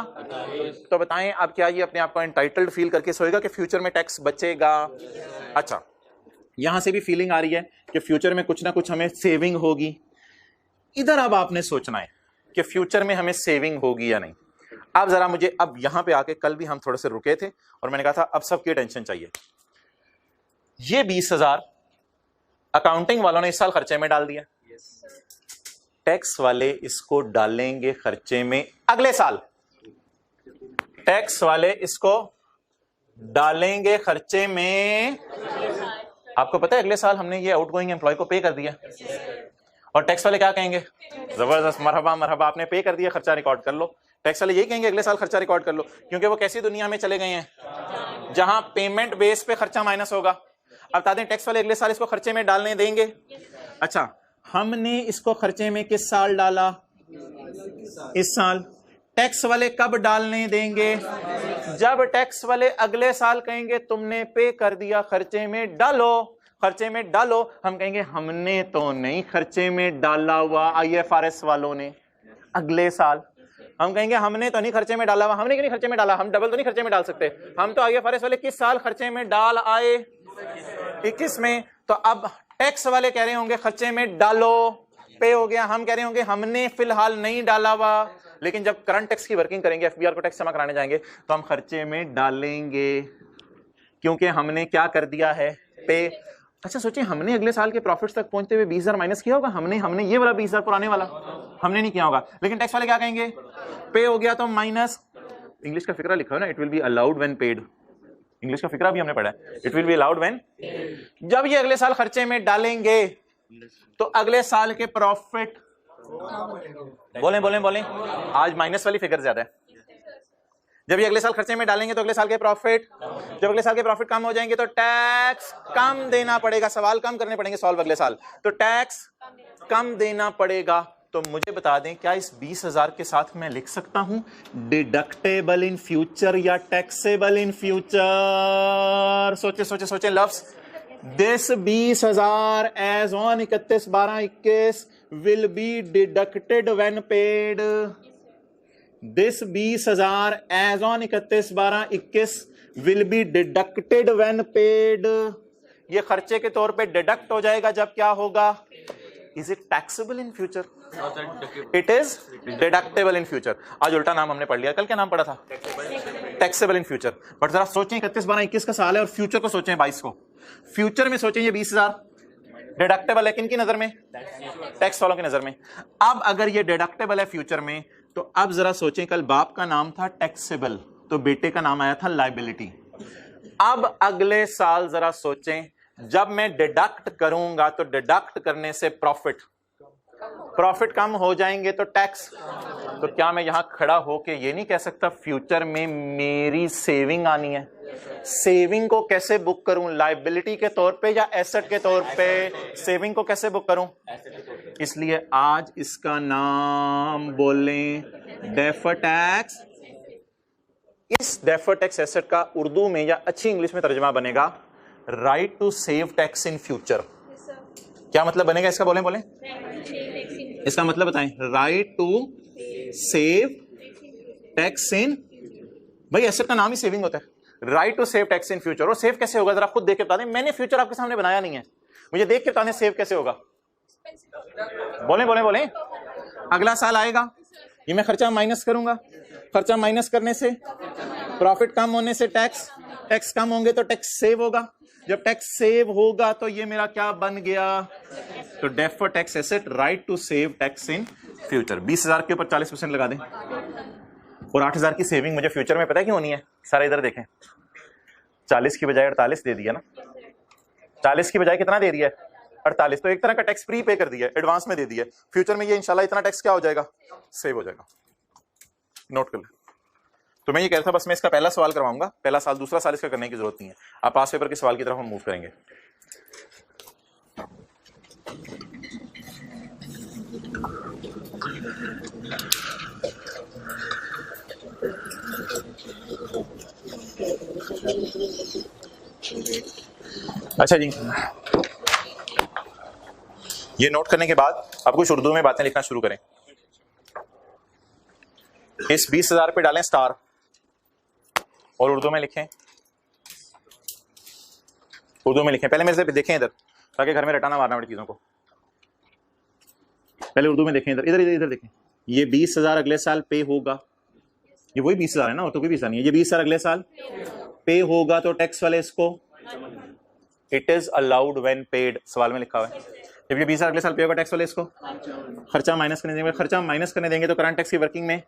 तो बताएं अब क्या ये अपने आप को एंटाइटल्ड फील करके सोएगा कि फ्यूचर में टैक्स बचेगा? अच्छा, यहां से भी फीलिंग आ रही है कि फ्यूचर में कुछ ना कुछ हमें सेविंग होगी। इधर अब आपने सोचना है कि फ्यूचर में हमें सेविंग होगी या नहीं। अब जरा मुझे, अब यहां पे आके, कल भी हम थोड़े से रुके थे और मैंने कहा था अब सबकी टेंशन चाहिए। ये 20,000 अकाउंटिंग वालों ने इस साल खर्चे में डाल दिया, टैक्स वाले इसको डालेंगे खर्चे में अगले साल। टैक्स वाले इसको डालेंगे खर्चे में, आपको पता है अगले साल हमने ये आउटगोइंग एम्प्लॉय को पे कर दिया, और टैक्स वाले क्या कहेंगे? जबरदस्त, मरहबा मरहबा, आपने पे कर दिया, खर्चा रिकॉर्ड कर लो। टैक्स वाले यही कहेंगे अगले साल खर्चा रिकॉर्ड कर लो, क्योंकि वो कैसी दुनिया में चले गए हैं जहां पेमेंट बेस पे खर्चा माइनस होगा। अब बता दें टैक्स वाले अगले साल इसको खर्चे में डालने देंगे? अच्छा, हमने इसको खर्चे में किस साल डाला? इस साल। टैक्स वाले कब डालने देंगे? जब टैक्स वाले अगले साल कहेंगे तुमने पे कर दिया, खर्चे में डालो, खर्चे में डालो। हम कहेंगे हमने तो नहीं खर्चे में डाला हुआ, IFRS वालों ने अगले साल। हम कहेंगे हमने तो नहीं खर्चे में डाला हुआ। हमने क्यों नहीं खर्चे में डाला? हम डबल तो नहीं खर्चे में डाल सकते। हम तो IFRS वाले किस साल खर्चे में डाल आए? 21 में। तो अब टैक्स वाले कह रहे होंगे खर्चे में डालो, पे हो गया। हम कह रहे होंगे हमने फिलहाल नहीं डाला हुआ, लेकिन जब करंट टैक्स की वर्किंग करेंगे, FBR को टैक्स जमा कराने जाएंगे, तो हम खर्चे में डालेंगे, क्योंकि हमने क्या कर दिया है? पे। अच्छा सोचिए, हमने अगले साल के प्रॉफिट्स तक पहुंचते हुए 20,000 माइनस किया होगा? हमने ये वाला 20,000 पुराने वाला हमने नहीं किया होगा, लेकिन टैक्स वाले क्या कहेंगे? पे हो गया तो माइनस। इंग्लिश का फिक्रा लिखा है ना, it will be allowed when paid. English का फिक्रा भी हमने पढ़ा है, it will be allowed when. जब ये अगले साल खर्चे में डालेंगे तो अगले साल के प्रॉफिट, बोलें बोलें बोलें, आज माइनस वाली फिगर ज्यादा है। जब ये अगले साल खर्चे में डालेंगे तो अगले साल के प्रॉफिट, जब अगले साल के प्रॉफिट कम हो जाएंगे तो टैक्स कम देना पड़ेगा। सवाल कम करने पड़ेंगे सॉल्व अगले साल, तो टैक्स कम देना पड़ेगा। तो मुझे बता दें, क्या इस 20,000 के साथ मैं लिख सकता हूं डिडक्टेबल इन फ्यूचर या टैक्सेबल इन फ्यूचर? सोचे सोचे सोचे लफ्ज। This 20,000 as on 31/12/21 will be deducted when paid. This 20,000 as on 31/12/21 will be deducted when paid. ये खर्चे के तौर पे डिडक्ट हो जाएगा जब क्या होगा? Is it taxable in future? It is deductible in future. आज उल्टा नाम हमने पढ़ लिया, कल क्या नाम पढ़ा था? Taxable in future. बट जरा सोचें 31/12/21 का साल है और फ्यूचर को सोचें 22 को। फ्यूचर में सोचें ये 20,000 डिडक्टेबल है किनकी नजर में? टैक्स वालों की नजर में। अब अगर ये डिडक्टेबल है फ्यूचर में, तो अब जरा सोचें, कल बाप का नाम था टैक्सेबल, तो बेटे का नाम आया था लायबिलिटी। अब अगले साल जरा सोचें, जब मैं डिडक्ट करूंगा तो डिडक्ट करने से प्रॉफिट, प्रॉफिट कम हो जाएंगे तो टैक्स। तो क्या मैं यहां खड़ा होके ये नहीं कह सकता फ्यूचर में मेरी सेविंग आनी है? सेविंग को कैसे बुक करूं? लायबिलिटी के तौर पे या एसेट के तौर पे? सेविंग को कैसे बुक करूं? इसलिए आज इसका नाम बोलें डेफर्ड टैक्स। इस डेफर्ड टैक्स एसेट का उर्दू में या अच्छी इंग्लिश में तर्जुमा बनेगा right to save tax in future. क्या मतलब बनेगा इसका? बोलें बोलें, इसका मतलब बताएं। Right to save tax in, भाई एसेट का नाम ही सेविंग होता है। Right to save tax in future. और सेव कैसे होगा जरा खुद देख के बता दें। मैंने फ्यूचर आपके सामने बनाया नहीं है, मुझे देख के बता दें सेव कैसे होगा। बोलें बोलें बोलें। अगला साल आएगा, ये मैं खर्चा माइनस करूंगा, खर्चा माइनस करने से प्रॉफिट कम होने से टैक्स, टैक्स कम होंगे तो टैक्स सेव होगा। जब टैक्स सेव होगा तो ये मेरा क्या बन गया? तो deferred tax asset, right to save tax in future. 20,000 के ऊपर 40% लगा दें, और 8,000 की सेविंग मुझे फ्यूचर में पता है क्यों होनी है? सारा इधर देखें, 40 की बजाय 48 दे दिया ना। 40 की बजाय कितना दे दिया है? 48। तो एक तरह का टैक्स प्री पे कर दिया, एडवांस में दे दिया। फ्यूचर में ये इंशाल्लाह इतना टैक्स क्या हो जाएगा? सेव हो जाएगा। नोट कर ले। तो मैं ये कह रहा था बस मैं इसका पहला सवाल करवाऊंगा, पहला सवाल, दूसरा सवाल इसका करने की जरूरत नहीं है। अब पास पेपर के सवाल की तरफ हम मूव करेंगे। अच्छा जी, ये नोट करने के बाद अब कुछ उर्दू में बातें लिखना शुरू करें। इस 20,000 पे डालें स्टार और उर्दू में लिखें, उर्दू में लिखें। पहले मेरे से देखें इधर, ताकि घर में रटाना मारना पड़े चीजों को। पहले उर्दू में देखें, इधर इधर इधर इधर देखें। ये 20,000 अगले साल पे होगा, ये वही 20,000 है ना, और तो कोई 20,000 नहीं है। ये 20,000 अगले साल पे होगा, तो टैक्स वाले इसको it is allowed when paid, सवाल में लिखा हुआ है। जब ये 20,000 अगले साल पे होगा, टैक्स वाले इसको खर्चा माइनस करने देंगे। खर्चा माइनस करने देंगे तो करंट टैक्स की वर्किंग में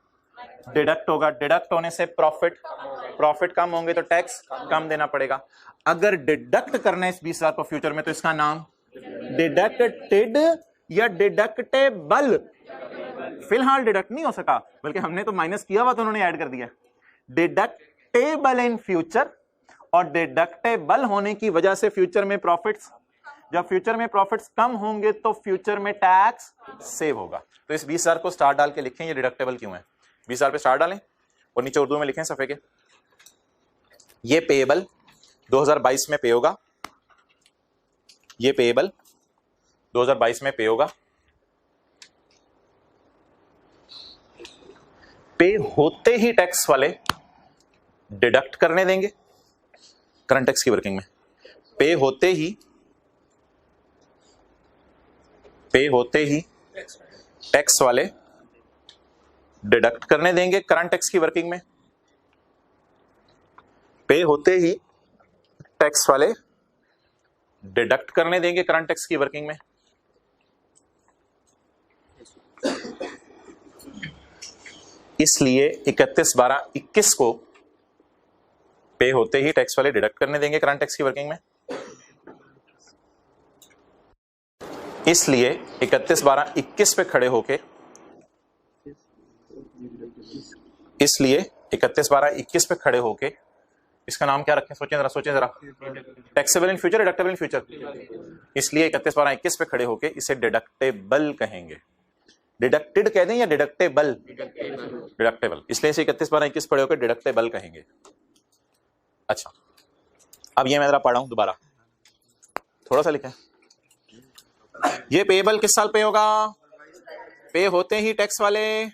डिडक्ट होगा। डिडक्ट होने से प्रॉफिट कम होंगे तो टैक्स कम देना पड़ेगा। अगर डिडक्ट करना है इस 20,000 को फ्यूचर में, तो इसका नाम डिडक्टेड या डिडक्टेबल। फिलहाल डिडक्ट नहीं हो सका, बल्कि हमने तो माइनस किया हुआ तो उन्होंने ऐड कर दिया। डिडक्टेबल इन फ्यूचर, और डिडक्टेबल होने की वजह से फ्यूचर में प्रॉफिट्स, जब फ्यूचर में प्रॉफिट्स कम होंगे तो फ्यूचर में टैक्स सेव होगा। तो इस 20,000 को स्टार डाल के लिखें ये डिडक्टेबल क्यों है। 20,000 पे स्टार डालें और नीचे उर्दू में लिखें सफे के, ये पेएबल 2022 में पे होगा, ये पेएबल 2022 में पे होगा। पे होते ही टैक्स वाले डिडक्ट करने देंगे करंट टैक्स की वर्किंग में। पे होते ही टैक्स वाले डिडक्ट करने देंगे करंट टैक्स की वर्किंग में। पे होते ही टैक्स वाले डिडक्ट करने देंगे करंट टैक्स की वर्किंग में। इसलिए 31/12/21 को पे होते ही टैक्स वाले डिडक्ट करने देंगे करंट टैक्स की वर्किंग में। इसलिए 31/12/21 पे खड़े होके, इसलिए 31/12/21 पे खड़े होके इसका नाम क्या रखें, सोचें जरा। Taxable in future, deductible in future. इसलिए 31/12/21 पे खड़े होके इसे डिडक्टेबल कहेंगे। डिडक्टेड कह दें या डिडक्टेबल? डिडक्टेबल। इसलिए इसे 31/12/21 खड़े होकर डिडक्टेबल कहेंगे। अच्छा, अब ये मैं जरा पढ़ा हूं दोबारा, थोड़ा सा लिखा है। ये पेएबल किस साल पे होगा? पे होते ही टैक्स वाले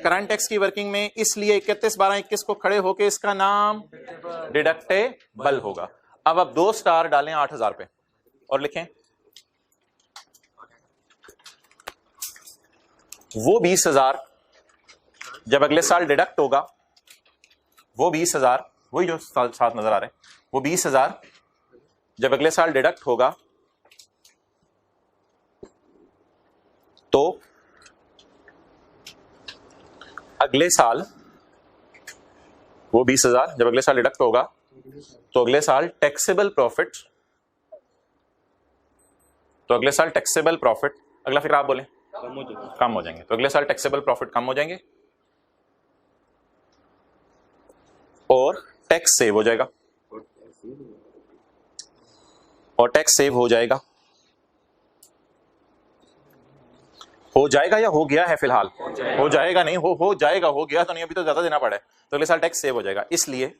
करंट टैक्स की वर्किंग में। इसलिए 31/12/21 को खड़े होके इसका नाम डिडक्टेबल होगा। अब आप 2 स्टार डालें 8,000 पे और लिखें वो 20,000 जब अगले साल डिडक्ट होगा, वो 20,000, वही जो साथ नजर आ रहे हैं, वो 20,000 जब अगले साल डिडक्ट होगा तो अगले साल, वो 20,000 जब अगले साल डिडक्ट होगा तो अगले साल टैक्सेबल प्रॉफिट, तो अगले साल टैक्सेबल प्रॉफिट, अगला फिर आप बोलें कम हो जाएंगे। तो अगले साल टैक्सेबल प्रॉफिट कम हो जाएंगे और टैक्स सेव हो जाएगा, और टैक्स सेव हो जाएगा। हो जाएगा या हो गया है? फिलहाल हो जाएगा नहीं, हो जाएगा, हो गया तो नहीं, अभी तो ज्यादा देना पड़ा है। तो अगले साल टैक्स सेव हो जाएगा। इसलिए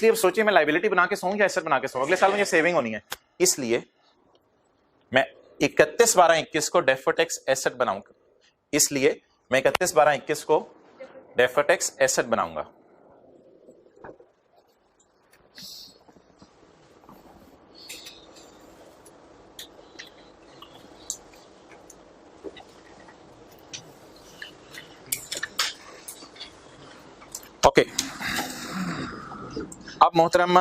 अब सोचिए मैं लायबिलिटी बना के सोऊं या एसेट बना के सोऊं? अगले साल मुझे सेविंग होनी है, इसलिए मैं 31/12/21 को डेफर्ड टैक्स एसेट बनाऊंगा। इसलिए मैं 31/12/21 को डेफर्ड टैक्स एसेट बनाऊंगा। ओके, अब मोहतरम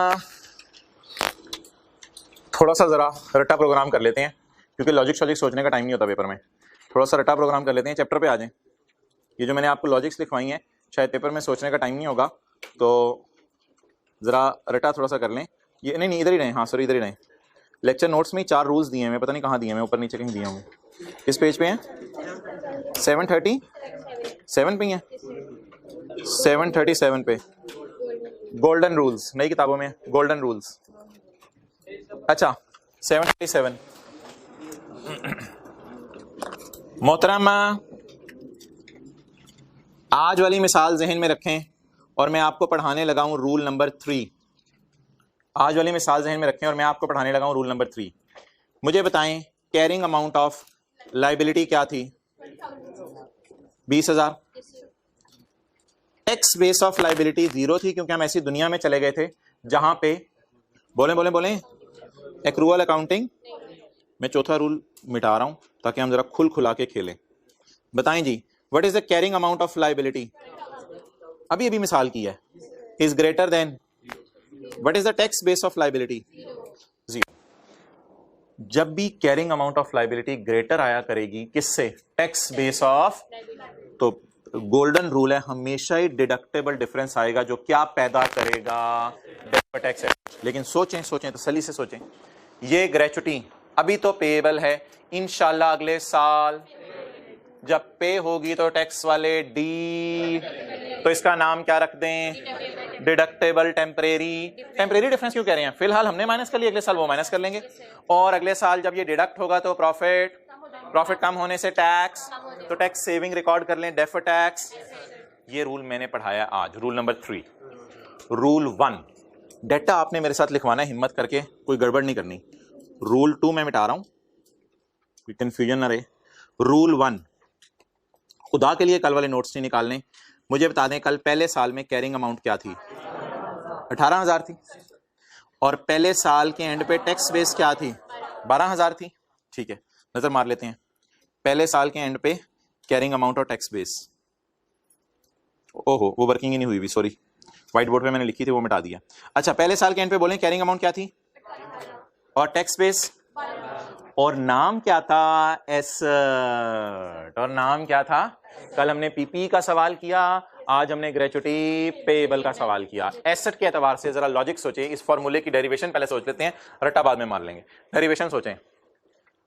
थोड़ा सा जरा रट्टा प्रोग्राम कर लेते हैं, क्योंकि लॉजिक सोचने का टाइम नहीं होता पेपर में। थोड़ा सा रट्टा प्रोग्राम कर लेते हैं, चैप्टर पे आ जाएं। ये जो मैंने आपको लॉजिक्स लिखवाई हैं, शायद पेपर में सोचने का टाइम नहीं होगा, तो जरा रट्टा थोड़ा सा कर लें। ये नहीं इधर ही रहें, हाँ सॉरी इधर ही रहें। लेक्चर नोट्स में 4 रूल्स दिए हैं, मैं पता नहीं कहाँ दिए हैं, ऊपर नीचे कहीं दिए होंगे। किस पेज पे हैं? 737 पे हैं। 737 पे गोल्डन रूल्स, नई किताबों में गोल्डन रूल्स। अच्छा 737 मोहतरमा, आज वाली मिसाल जहन में रखें और मैं आपको पढ़ाने लगा हूं रूल नंबर 3। आज वाली मिसाल जहन में रखें और मैं आपको पढ़ाने लगा हूं रूल नंबर 3। मुझे बताएं कैरिंग अमाउंट ऑफ लाइबिलिटी क्या थी? 20,000। टैक्स बेस ऑफ लाइबिलिटी 0 थी, क्योंकि हम ऐसी दुनिया में चले गए थे जहां पे बोलें एक्रूअल अकाउंटिंग। मैं चौथा रूल मिटा रहा हूं ताकि हम जरा खुला के खेलें। बताएं जी, what is the carrying amount of liability? अभी अभी मिसाल की है, is greater than. What is the tax base of liability? 0। जब भी carrying amount of liability greater आया करेगी किससे? Tax base of. तो गोल्डन रूल है, हमेशा ही डिडक्टेबल डिफरेंस आएगा जो क्या पैदा करेगा? Deferred tax. लेकिन सोचें तसल्ली से सोचें, ये ग्रेचुटी अभी तो पेएबल है, इंशाल्लाह अगले साल जब पे होगी तो टैक्स वाले डी, तो इसका नाम क्या रख दें? Deductible temporary. टेम्परेरी डिफरेंस क्यों कह रहे हैं? फिलहाल हमने माइनस कर लिया, अगले साल वो माइनस कर लेंगे, और अगले साल जब ये डिडक्ट होगा तो प्रॉफिट कम होने से टैक्स, तो टैक्स सेविंग रिकॉर्ड कर लें, डेफर्ड टैक्स। ये रूल मैंने पढ़ाया आज, रूल नंबर 3। रूल 1 डेटा आपने मेरे साथ लिखवाना है हिम्मत करके, कोई गड़बड़ नहीं करनी। रूल 2 मैं मिटा रहा हूं, कोई कंफ्यूजन ना रहे। रूल 1, खुदा के लिए कल वाले नोट्स नहीं निकालने, मुझे बता दें कल पहले साल में कैरिंग अमाउंट क्या थी? 18,000 थी। और पहले साल के एंड पे टैक्स बेस क्या थी? 12,000 थी। ठीक है, नजर मार लेते हैं पहले साल के एंड पे कैरिंग अमाउंट और टैक्स बेस। ओहो, वो वर्किंग ही नहीं हुई भी, सॉरी, व्हाइट बोर्ड पे मैंने लिखी थी वो मिटा दिया। अच्छा, पहले साल के एंड पे बोलें कैरिंग अमाउंट क्या थी और टैक्स बेस, और नाम क्या था? एसेट। और नाम क्या था? कल हमने पीपी का सवाल किया, आज हमने ग्रेचुटी पेएबल का सवाल किया। एसेट के एतबार से जरा लॉजिक सोचें, इस फॉर्मूले की डेरिवेशन पहले सोच लेते हैं, रट्टा बाद में मार लेंगे। डेरिवेशन सोचें,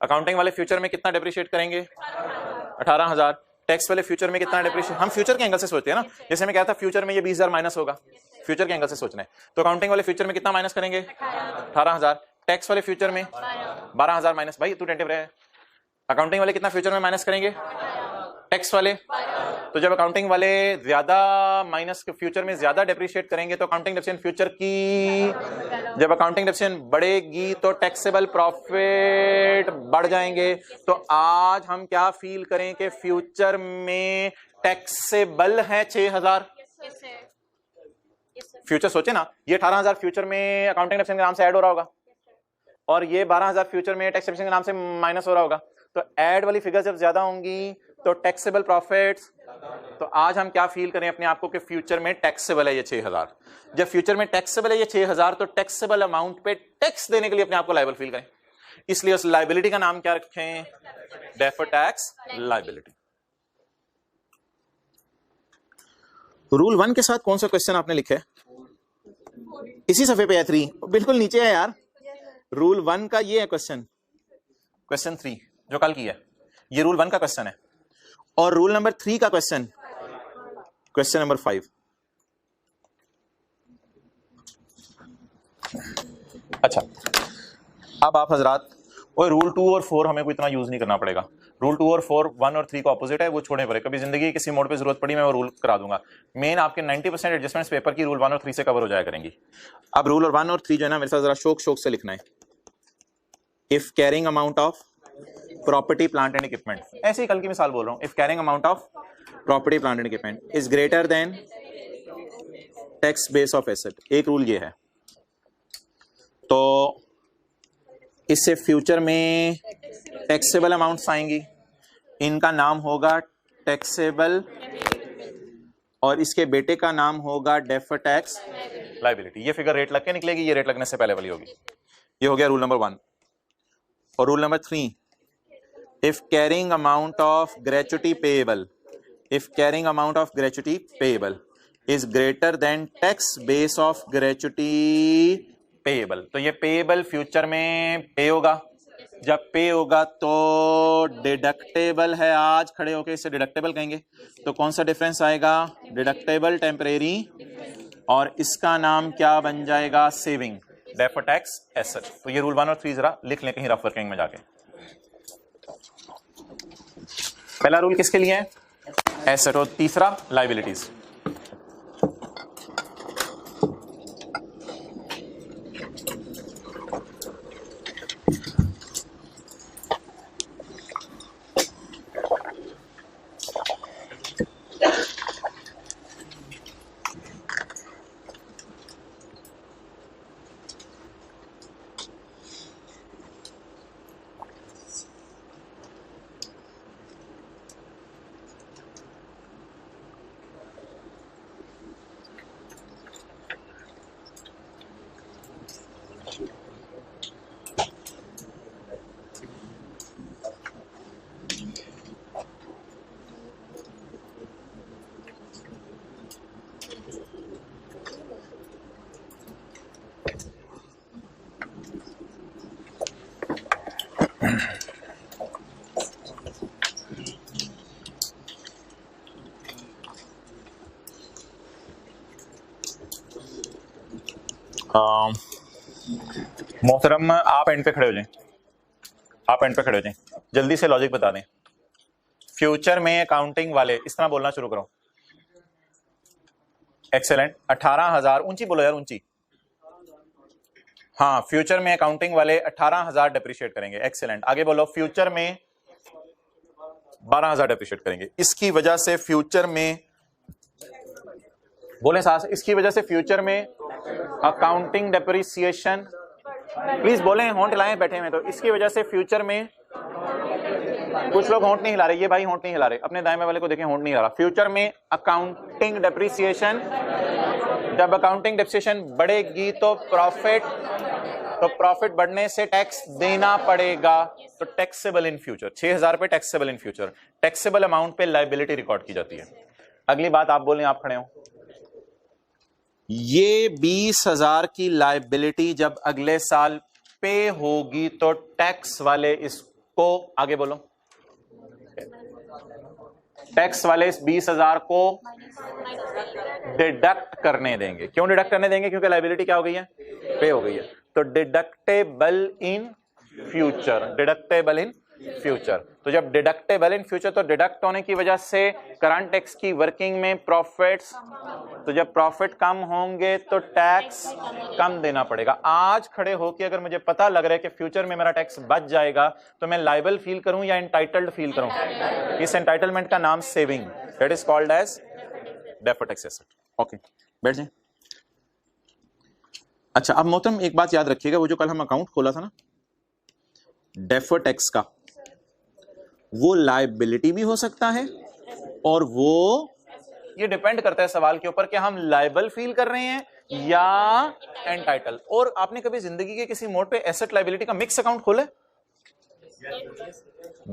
अकाउंटिंग वाले फ्यूचर में कितना डेप्रिशिएट करेंगे? 18,000। टैक्स वाले फ्यूचर में कितना डेप्रिशिएट? हम फ्यूचर के एंगल से सोचते हैं ना, जैसे मैं कहता था फ्यूचर में ये 20,000 माइनस होगा, फ्यूचर के एंगल से सोचना है। तो अकाउंटिंग वाले फ्यूचर में कितना माइनस करेंगे? 18,000। टैक्स वाले फ्यूचर में 12,000 माइनस। भाई तू टेंटिव रहे, अकाउंटिंग वाले कितना फ्यूचर में माइनस करेंगे? टैक्स वाले। तो जब अकाउंटिंग वाले ज्यादा माइनस के फ्यूचर में ज्यादा डेप्रिशिएट करेंगे तो अकाउंटिंग डेप्रिसिएशन फ्यूचर की, जब अकाउंटिंग डेप्रिसिएशन बढ़ेगी तो टैक्सेबल प्रॉफिट बढ़ जाएंगे। तो आज हम क्या फील करें कि फ्यूचर में टैक्सेबल है 6,000। फ्यूचर सोचे ना, ये 18,000 फ्यूचर में अकाउंटिंग डेप्रिसिएशन के नाम से ऐड हो रहा होगा, और ये 12,000 फ्यूचर में टैक्स डेप्रिसिएशन के नाम से माइनस हो रहा होगा। तो ऐड वाली फिगर जब ज्यादा होंगी तो टैक्सेबल प्रॉफिट्स। तो आज हम क्या फील करें अपने आप को कि फ्यूचर में टैक्सेबल है ये 6,000। जब फ्यूचर में टैक्सेबल है ये 6,000 तो टैक्सेबल अमाउंट पे टैक्स देने के लिए अपने आप को लायबल फील करें, इसलिए उस लायबिलिटी का नाम क्या रखें? Deferred tax liability. रूल 1 के साथ कौन सा क्वेश्चन आपने लिखा है? इसी सफे पे है 3, बिल्कुल नीचे है यार। रूल 1 का ये है क्वेश्चन 3 जो कल की है, ये रूल 1 का क्वेश्चन है। और रूल नंबर 3 का क्वेश्चन नंबर 5। अच्छा, अब आप हजरात, और रूल 2 और 4 हमें कोई इतना यूज नहीं करना पड़ेगा। रूल 2 और 4 1 और 3 का ऑपोजिट है, वो छोड़े पड़े, कभी जिंदगी किसी मोड पे जरूरत पड़ी मैं वो रूल करा दूंगा। मेन आपके 90% एडजस्टमेंट्स पेपर की रूल 1 और 3 से कवर हो जाया करेंगी। अब रूल 1 और 3 जो है ना, मेरे साथ जरा शौक से लिखना है। If carrying amount of property plant and equipment, ऐसे ही कल की मिसाल बोल रहा हूं, if carrying amount of property plant and equipment is greater then tax base of asset, एक रूल ये है। तो इससे फ्यूचर में टैक्सेबल अमाउंट्स आएंगी, इनका नाम होगा टैक्सेबल, और इसके बेटे का नाम होगा डेफर्ड टैक्स लायबिलिटी। ये फिगर रेट लग के निकलेगी, ये रेट लगने से पहले वाली होगी। ये हो गया रूल नंबर 1। और rule number 3, if carrying amount of gratuity payable is greater than tax base of gratuity payable, तो ये payable फ्यूचर में पे होगा जब पे होगा तो डिडक्टेबल है, आज खड़े होके इसे डिडक्टेबल कहेंगे, तो कौन सा डिफरेंस आएगा? डिडक्टेबल टेम्परेरी, और इसका नाम क्या बन जाएगा? Saving, deferred tax asset. तो ये रूल 1 और 3 जरा लिख लें कहीं रफ वर्किंग में जाके। पहला रूल किसके लिए है? एसेट, और तीसरा लायबिलिटीज। मोहतरम आप एंड पे खड़े हो जाएं, आप एंड पे खड़े हो जाएं, जल्दी से लॉजिक बता दें। फ्यूचर में अकाउंटिंग वाले इस तरह बोलना शुरू करो। एक्सेलेंट। 18,000 ऊंची बोलो यार, ऊंची। हाँ, फ्यूचर में अकाउंटिंग वाले 18,000 डेप्रिशिएट करेंगे। एक्सेलेंट। आगे बोलो। फ्यूचर में 12,000 डेप्रिशिएट करेंगे। इसकी वजह से फ्यूचर में, बोले साथ, इसकी वजह से फ्यूचर में अकाउंटिंग डेप्रिसिएशन, प्लीज बोलें, होंठ हिलाएं बैठे में। तो इसकी वजह से फ्यूचर में, कुछ लोग होंठ नहीं हिला रहे, ये भाई होंठ नहीं हिला रहे, अपने दाएं वाले को देखें, होंठ नहीं हिला रहा। फ्यूचर में अकाउंटिंग डेप्रिसिएशन, जब अकाउंटिंग डेप्रिसिएशन बढ़ेगी तो प्रॉफिट बढ़ने से टैक्स देना पड़ेगा, तो टैक्सेबल इन फ्यूचर। 6,000 पे taxable in future, taxable amount पे लायबिलिटी रिकॉर्ड की जाती है। अगली बात आप बोलें, आप खड़े हो। ये 20,000 की लायबिलिटी जब अगले साल पे होगी तो टैक्स वाले इसको, आगे बोलो, टैक्स वाले इस 20,000 को डिडक्ट करने देंगे। क्यों डिडक्ट करने देंगे? क्योंकि लायबिलिटी क्या हो गई है? पे हो गई है। तो deductible in future, deductible in future. तो जब डिडक्टेबल इन फ्यूचर, तो डिडक्ट होने की वजह से करंट टैक्स की वर्किंग में प्रॉफिट्स, तो जब प्रॉफिट कम होंगे तो टैक्स कम देना पड़ेगा। आज खड़े होकर अगर मुझे पता लग रहा है कि फ्यूचर में मेरा टैक्स बच जाएगा, तो मैं लायबल फील करूं या एंटाइटल्ड फील करूं? इस एंटाइटलमेंट का नाम saving, that is called as deferred tax asset. Okay, बैठ जाए। अच्छा, अब मोहतरम एक बात याद रखिएगा, वो जो कल हम अकाउंट खोला था ना डेफर्ड टैक्स का, वो लायबिलिटी भी हो सकता है, और वो, ये डिपेंड करता है सवाल के ऊपर कि हम लायबल फील कर रहे हैं या एंटाइटल। और आपने कभी जिंदगी के किसी मोड पे एसेट लायबिलिटी का मिक्स अकाउंट खोले?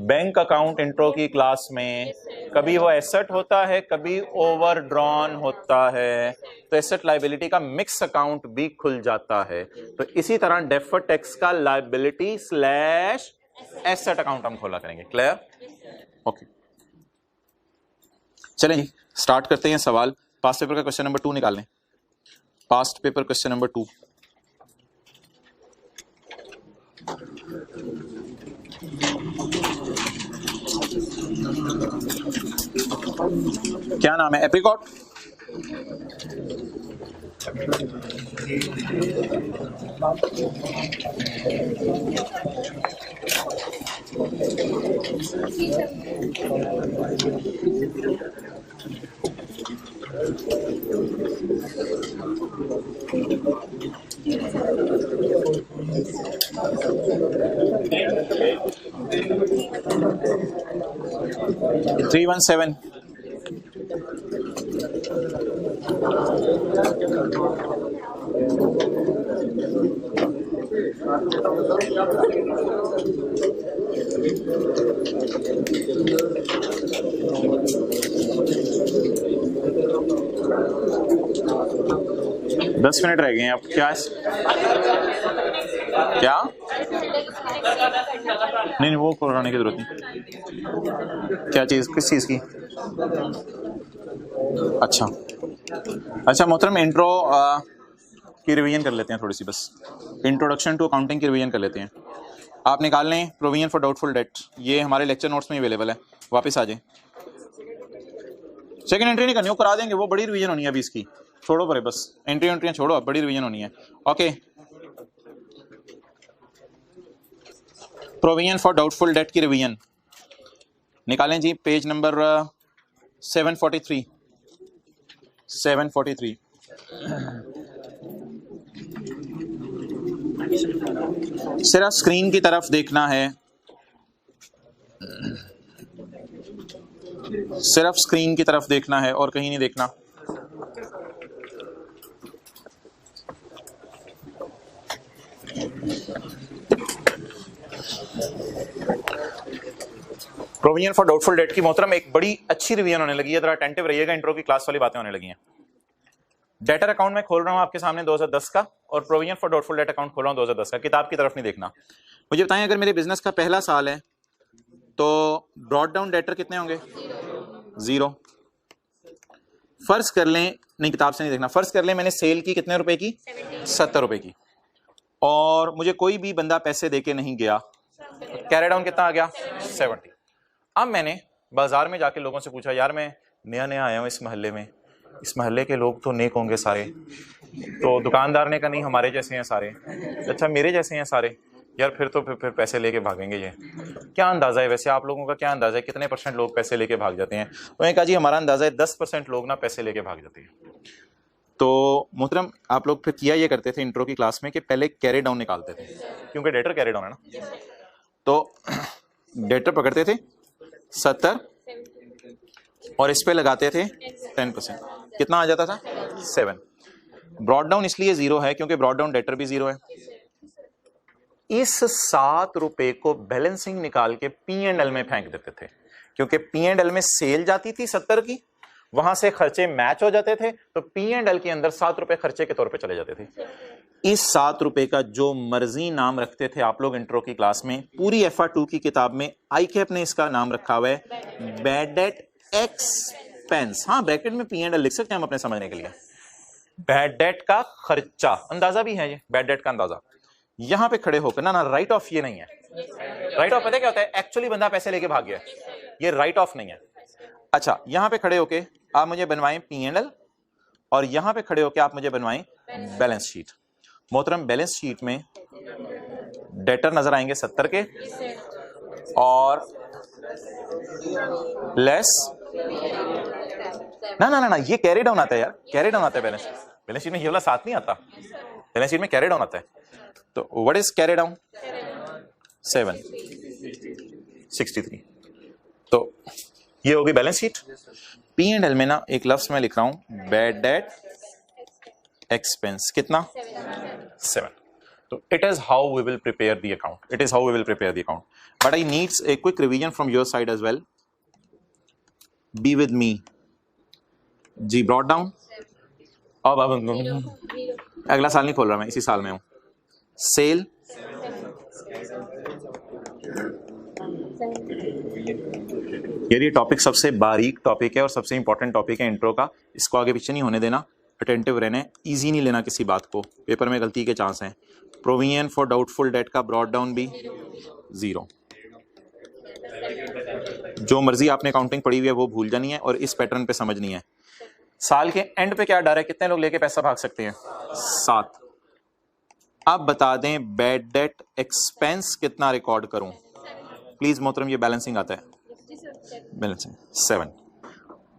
बैंक अकाउंट इंट्रो की क्लास में कभी वो एसेट होता है, कभी ओवरड्रॉन होता है, तो एसेट लायबिलिटी का मिक्स अकाउंट भी खुल जाता है। तो इसी तरह डेफर्ड टैक्स का लायबिलिटी स्लैश एसेट अकाउंट हम खोला करेंगे। क्लियर? ओके, चलें जी, स्टार्ट करते हैं सवाल। पास्ट पेपर का क्वेश्चन नंबर 2 निकाल लें। Past paper question number 2। क्या नाम है? एप्रिकॉट। Three 1 7। दस मिनट रह गए हैं अब। क्या नहीं वो कराने की जरूरत नहीं। क्या चीज, किस चीज की? अच्छा मोहतरम, इंट्रो की रिवीजन कर लेते हैं थोड़ी सी, बस इंट्रोडक्शन टू अकाउंटिंग की रिवीजन कर लेते हैं। आप निकाल लें प्रोविजन फॉर डाउटफुल डेट, ये हमारे लेक्चर नोट्स में अवेलेबल है, वापस आ जाए। सेकंड एंट्री नहीं करनी, वो करा देंगे, वो बड़ी रिवीजन होनी है अभी इसकी, छोड़ो परे, बस एंट्रियां छोड़ो, अब बड़ी रिवीजन होनी है। Okay, provision for doubtful debt की रिवीजन निकालें जी, पेज नंबर 743। सिर्फ स्क्रीन की तरफ देखना है, सिर्फ स्क्रीन की तरफ देखना है और कहीं नहीं देखना। प्रोविजन फॉर डाउटफुल डेट की मोहतरम एक बड़ी अच्छी रिवीजन होने लगी है, जरा अटेंटिव रहिएगा, इंट्रो की क्लास वाली बातें होने लगी हैं। डेटर अकाउंट में खोल रहा हूं आपके सामने 2010 का, और provision for doubtful debt account खोल रहा हूं 2010 का। किताब की तरफ नहीं देखना। मुझे बताएं, अगर मेरे बिजनेस का पहला साल है तो ब्रॉड डाउन डेटर कितने होंगे? 0। फर्ज कर लें, नहीं किताब से नहीं देखना, फर्ज कर लें मैंने सेल की कितने रुपए की? 70 रुपए की, और मुझे कोई भी बंदा पैसे देके नहीं गया, कैरी डाउन कितना आ गया? 70। अब मैंने बाजार में जाके लोगों से पूछा, यार मैं नया नया आया हूँ इस मोहल्ले में, इस मोहल्ले के लोग तो नेक होंगे सारे, तो दुकानदार ने कहा नहीं हमारे जैसे हैं सारे। अच्छा मेरे जैसे हैं सारे? यार फिर तो फिर पैसे लेके भागेंगे ये। क्या अंदाजा है वैसे, आप लोगों का क्या अंदाजा है कितने % लोग पैसे लेके भाग जाते हैं? उन्होंने कहा जी हमारा अंदाजा है 10% लोग ना पैसे लेके भाग जाते हैं। तो मोहतरम आप लोग फिर किया ये करते थे इंट्रो की क्लास में कि पहले कैरी डाउन निकालते थे, क्योंकि डेटर कैरी डाउन है ना, तो डेटर पकड़ते थे 70 और इस पे लगाते थे 10%, कितना आ जाता था? 7। ब्रॉड डाउन इसलिए 0 है क्योंकि ब्रॉड डाउन डेटर भी 0 है। इस 7 रुपए को बैलेंसिंग निकाल के P&L में फेंक देते थे, क्योंकि P&L में सेल जाती थी 70 की, वहां से खर्चे मैच हो जाते थे, तो P&L के अंदर 7 रुपए खर्चे के तौर पे चले जाते थे। इस 7 रुपए का जो मर्जी नाम रखते थे आप लोग इंट्रो की क्लास में, पूरी FR2 की किताब में ICAP ने इसका नाम रखा हुआ है बैड डेट एक्सपेंस। हाँ ब्रैकेट में P&L लिख सकते हैं हम अपने समझने के लिए। बैड डेट का खर्चा अंदाजा भी है ये, बैड डेट का अंदाजा। यहां पे खड़े होकर ना राइट ऑफ ये नहीं है। राइट ऑफ पता है क्या होता है? एक्चुअली बंदा पैसे लेके भाग गया, ये राइट ऑफ नहीं है। अच्छा यहां पे खड़े होके आप मुझे बनवाएं P&L, और यहां पे खड़े होके आप मुझे बनवाएं बैलेंस शीट। मोहतरम बैलेंस शीट में डेटर नजर आएंगे 70 के, और लेस ना ये कैरी डाउन आता है यार, कैरी डाउन आता है बैलेंस शीट में, ये वाला 7 नहीं आता, बैलेंस शीट में कैरी डाउन आता है। तो व्हाट इज कैरी डाउन? 7 63। तो ये होगी बैलेंस शीट। P&L में ना एक लफ्ज मैं लिख रहा हूं बैड डेट एक्सपेंस, कितना? 7। तो it is how we will prepare the account, it is how we will prepare the account, but I needs a quick revision from your side as well. Be with me जी। ब्रॉड डाउन, अब अगला साल नहीं खोल रहा मैं, इसी साल में हूं। सेल, ये टॉपिक सबसे बारीक टॉपिक है और सबसे इंपॉर्टेंट टॉपिक है इंट्रो का, इसको आगे पीछे नहीं होने देना, अटेंटिव रहने, इजी नहीं लेना किसी बात को, पेपर में गलती के चांस हैं। प्रोविजन फॉर डाउटफुल डेट का ब्रॉड डाउन भी 0। जो मर्जी आपने अकाउंटिंग पढ़ी हुई है वो भूल जानी है और इस पैटर्न पे समझनी है। साल के एंड पे क्या डर है, कितने लोग लेके पैसा भाग सकते हैं? 7। अब बता दें बैड डेट एक्सपेंस कितना रिकॉर्ड करूं? प्लीज मोहतरम ये बैलेंसिंग आता है, balancing 7।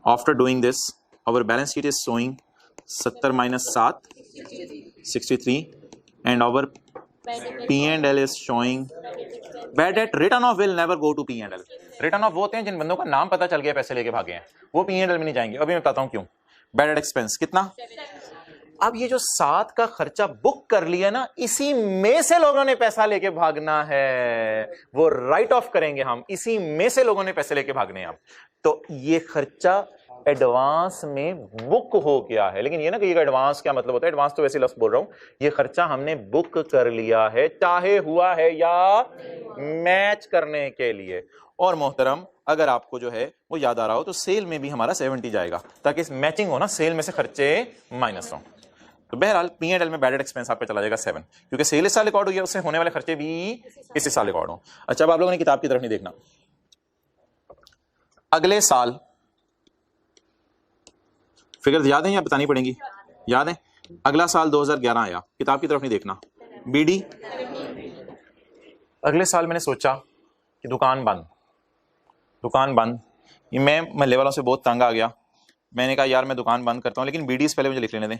After doing this our balance sheet is showing 70 - 7 63, and our P&L is showing bad debt written will never go to P&L। Written वो होते हैं जिन बंदों का नाम पता चल गया पैसे लेके भागे हैं, वो P&L में नहीं जाएंगे। अभी मैं बताता हूं क्यों। बैड डेट एक्सपेंस कितना? अब ये जो 7 का खर्चा बुक कर लिया ना, इसी में से लोगों ने पैसा लेके भागना है, वो राइट ऑफ करेंगे हम, इसी में से लोगों ने पैसे लेके भागने हैं हम। तो ये खर्चा एडवांस में बुक हो गया है। लेकिन ये ना कि एडवांस क्या मतलब होता है, एडवांस तो वैसे लफ्ज बोल रहा हूं, ये खर्चा हमने बुक कर लिया है, चाहे हुआ है या मैच करने के लिए। और मोहतरम अगर आपको जो है वो याद आ रहा हो तो सेल में भी हमारा 70 जाएगा, ताकि इस मैचिंग हो ना, सेल में से खर्चे माइनस हो। तो बहरहाल P&L में बैड एक्सपेंस आपका चला जाएगा 7, क्योंकि सेल इस साल रिकॉर्ड हुई है, उससे होने वाले खर्चे भी इसी साल रिकॉर्ड हो। अच्छा, अब आप लोगों ने किताब की तरफ नहीं देखना, अगले साल फिगर याद है या बतानी पड़ेंगी? याद है, अगला साल 2011 आया, किताब की तरफ नहीं देखना। बीडी, अगले साल मैंने सोचा कि दुकान बंद, मैं महल्ले वालों से बहुत तंग आ गया, मैंने कहा यार मैं दुकान बंद करता हूं, लेकिन बीडीज पहले मुझे लिख लेने दें।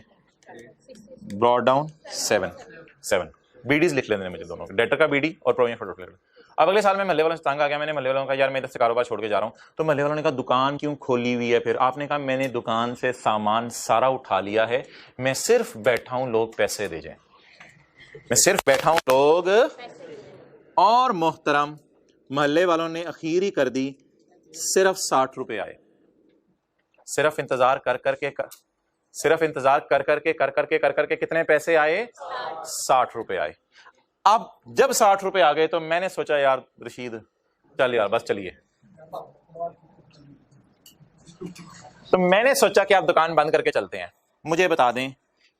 ब्रॉड डाउन 7 बीडीज लिख लेने दें मुझे, दोनों डेटर का बीडी और प्रोविजन फॉर टोटल। अब अगले साल में महल्ले वालों से तंग आ गया, मैंने महल्ले वालों का यार मैं इधर से कारोबार छोड़ के जा रहा हूं, तो महल्ले वालों ने कहा दुकान क्यों खोली हुई है? फिर आपने कहा मैंने दुकान से सामान सारा उठा लिया है, मैं सिर्फ बैठा हूं लोग पैसे दे जाएं, मैं सिर्फ बैठा हूं लोग। और मोहतरम महल्ले वालों ने अखीर ही कर दी, सिर्फ 60 रुपए आए, सिर्फ इंतजार कर करके कितने पैसे आए? 60 रुपए आए। अब जब 60 रुपए आ गए तो मैंने सोचा यार रशीद चल यार बस चलिए, तो मैंने सोचा कि आप दुकान बंद करके चलते हैं। मुझे बता दें,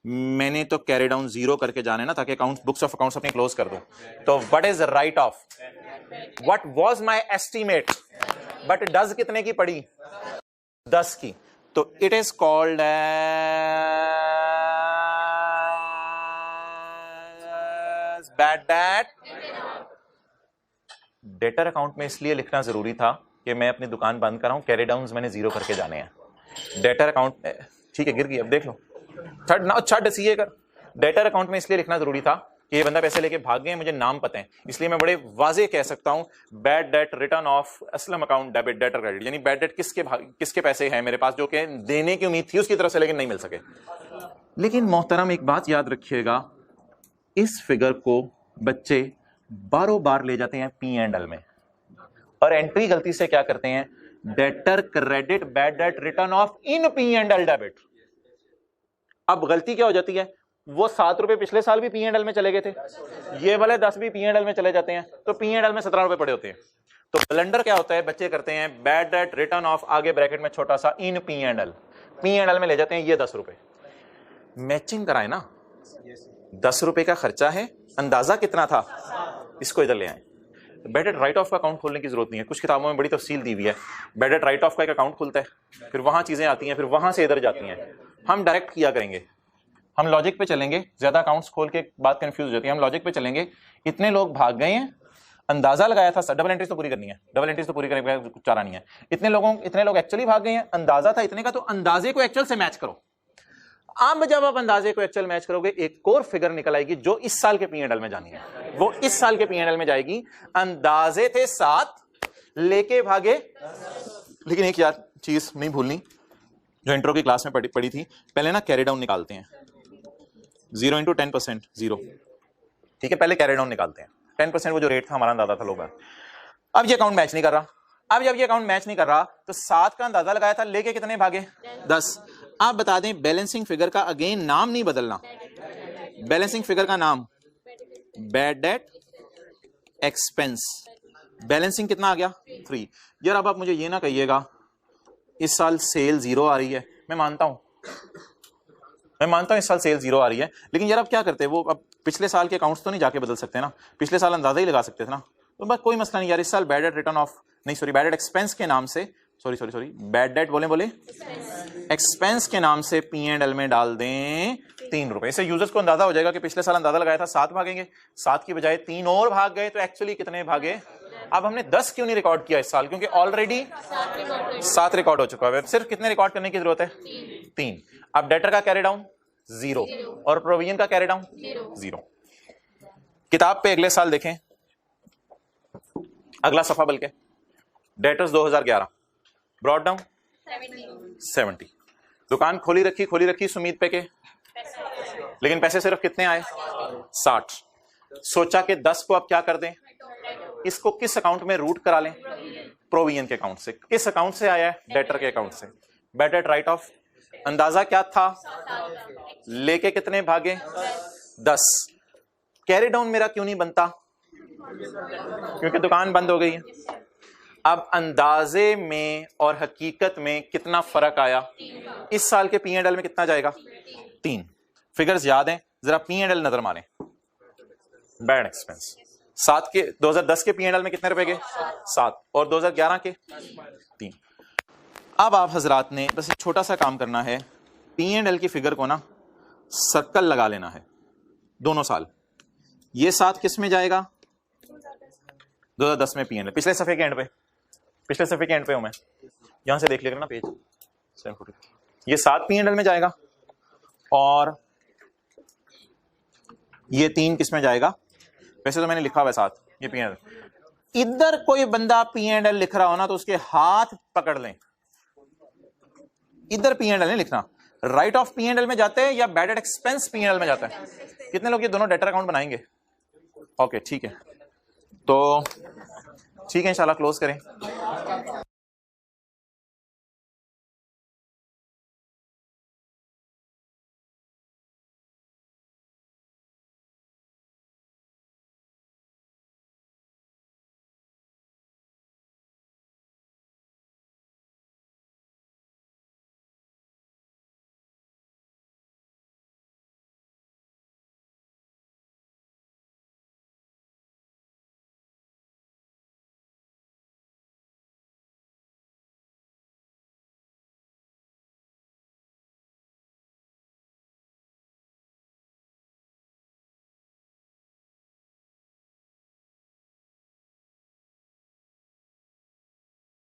मैंने तो कैरी डाउन 0 करके जाने ना, ताकि अकाउंट बुक्स ऑफ अकाउंट्स अपनी क्लोज कर दूं। तो what is write off, what was my estimate, but does कितने की पड़ी? 10 की। तो it is called as bad debt. Debtor account में इसलिए लिखना जरूरी था कि मैं अपनी दुकान बंद कर रहा हूं, कैरी डाउन्स मैंने 0 करके जाने हैं। डेटर अकाउंट में ठीक है गिर गई, अब देख लो, छड़ सीए कर। डेटर अकाउंट में इसलिए लिखना जरूरी था कि ये बंदा पैसे लेके भाग गए, मुझे नाम पता है, इसलिए मैं बड़े वाजे कह सकता हूं bad debt return of Aslam account debit debtor credit, यानी बैड डेट किसके पैसे हैं मेरे पास जो कि देने की उम्मीद थी उसकी तरफ से लेकिन नहीं मिल सके। लेकिन मोहतरम एक बात याद रखिएगा, इस फिगर को बच्चे बारों बार ले जाते हैं P&L में, और एंट्री गलती से क्या करते हैं, debtor credit bad debt return of in P&L debit. अब गलती क्या हो जाती है, वो 7 रुपए पिछले साल भी P&L में चले गए थे, ये वाले 10 भी P&L में चले जाते हैं, तो P&L में 17 रुपए पड़े होते हैं। तो ब्लंडर क्या होता है, बच्चे करते हैं बैड डेट रिटर्न ऑफ आगे ब्रैकेट में छोटा सा इन P&L में ले जाते हैं ये 10 रुपए। मैचिंग कराए ना, 10 रुपए का खर्चा है, अंदाजा कितना था, इसको इधर ले आए। बैड डेट राइट ऑफ का अकाउंट खोलने की जरूरत नहीं है, कुछ किताबों में बड़ी तफसील दी हुई है। बैड डेट राइट ऑफ का एक अकाउंट खुलता है, फिर वहां चीजें आती हैं, फिर वहां से इधर जाती हैं। हम डायरेक्ट किया करेंगे, हम लॉजिक पे चलेंगे, ज्यादा अकाउंट्स खोल के बात कंफ्यूज हो जाती है। हम लॉजिक पे चलेंगे, इतने लोग भाग गए हैं, अंदाजा लगाया था, डबल एंट्रीज तो पूरी करनी है, डबल एंट्रीज तो पूरी करने का कुछ चारा नहीं है। इतने लोग एक्चुअली भाग गए हैं, अंदाजा था इतने का, तो अंदाजे को एक्चुअल से मैच करो। अब जब आप अंदाजे को एक्चुअल मैच करोगे, एक और फिगर निकल आएगी जो इस साल के P&L में जानी है, वो इस साल के P&L में जाएगी। अंदाजे थे 7, लेके भागे। लेकिन एक यार चीज नहीं भूलनी, जो इंट्रो की क्लास में पढ़ी थी, पहले ना कैरी डाउन निकालते हैं, 0 into 10% 0, ठीक है, पहले कैरी डाउन निकालते हैं। 10% वो जो रेट था हमारा अंदाजा था लोगों। अब ये अकाउंट मैच नहीं कर रहा, अब जब ये अकाउंट मैच नहीं कर रहा तो 7 का अंदाजा लगाया था, लेके कितने भागे? 10। आप बता दें, बैलेंसिंग फिगर का अगेन नाम नहीं बदलना, बैलेंसिंग फिगर का नाम बैड डेट एक्सपेंस। बैलेंसिंग कितना आ गया? 3। यार अब आप मुझे ये ना कहिएगा इस साल सेल 0 आ रही है, मैं मानता हूं इस साल सेल 0 आ रही है, लेकिन यार अब क्या करते हैं, वो अब पिछले साल के अकाउंट्स तो नहीं जाके बदल सकते ना, पिछले साल अंदाजा ही लगा सकते थे ना। तो बस कोई मसला नहीं यार, इस साल bad debt return of bad debt expense के नाम से, सॉरी बैड डेट बोले एक्सपेंस के नाम से P&L में डाल दें 3 रुपए। इससे यूजर्स को अंदाजा हो जाएगा कि पिछले साल अंदाजा लगाया था 7 भागेंगे, 7 की बजाय 3 और भाग गए, तो एक्चुअली कितने भागे? अब हमने 10 क्यों नहीं रिकॉर्ड किया इस साल, क्योंकि ऑलरेडी 7 रिकॉर्ड हो चुका है, सिर्फ कितने रिकॉर्ड करने की जरूरत है? 3। अब डेटर का कैरी डाउन 0 और प्रोविजन का कैरी डाउन 0। किताब पे अगले साल देखें, अगला सफा, बल्कि डेटर्स 2011, ब्रॉड डाउन 70। दुकान खोली रखी सुमीत पे के, लेकिन पैसे सिर्फ कितने आए? 60। सोचा कि 10 को अब क्या कर दें, इसको किस अकाउंट में रूट करा लें? प्रोविजन के अकाउंट से। किस अकाउंट से आया है? डेटर के अकाउंट से। बैड डेट राइट ऑफ, अंदाजा क्या था, लेके कितने भागे, 10। कैरी डाउन मेरा क्यों नहीं बनता, क्योंकि दुकान बंद हो गई है। अब अंदाजे में और हकीकत में कितना फर्क आया, इस साल के P&L में कितना जाएगा, 3। फिगर्स याद हैं, जरा P&L नजर मारें। बैड एक्सपेंस 7 के 2010 के P&L में कितने रुपए के, 7, और 2011 के 3। अब आप हजरात ने बस एक छोटा सा काम करना है, P&L की फिगर को ना सर्कल लगा लेना है दोनों साल। ये 7 किस में जाएगा, 2010 में P&L, पिछले सफे के एंड पे, पिछले सफे के एंड पे हूं मैं, यहां से देख लेगा ना पेज, ये 7 P&L में जाएगा, और ये 3 किस में जाएगा, वैसे तो मैंने लिखा हुआ है 7, ये P&L। इधर कोई बंदा P&L लिख रहा हो ना तो उसके हाथ पकड़ लें, इधर P&L नहीं लिखना, राइट ऑफ P&L में जाते हैं या बैड डेट एक्सपेंस P&L में जाता है। कितने लोग ये दोनों डेटर अकाउंट बनाएंगे, ओके ठीक है, तो ठीक है इंशाल्लाह क्लोज करें।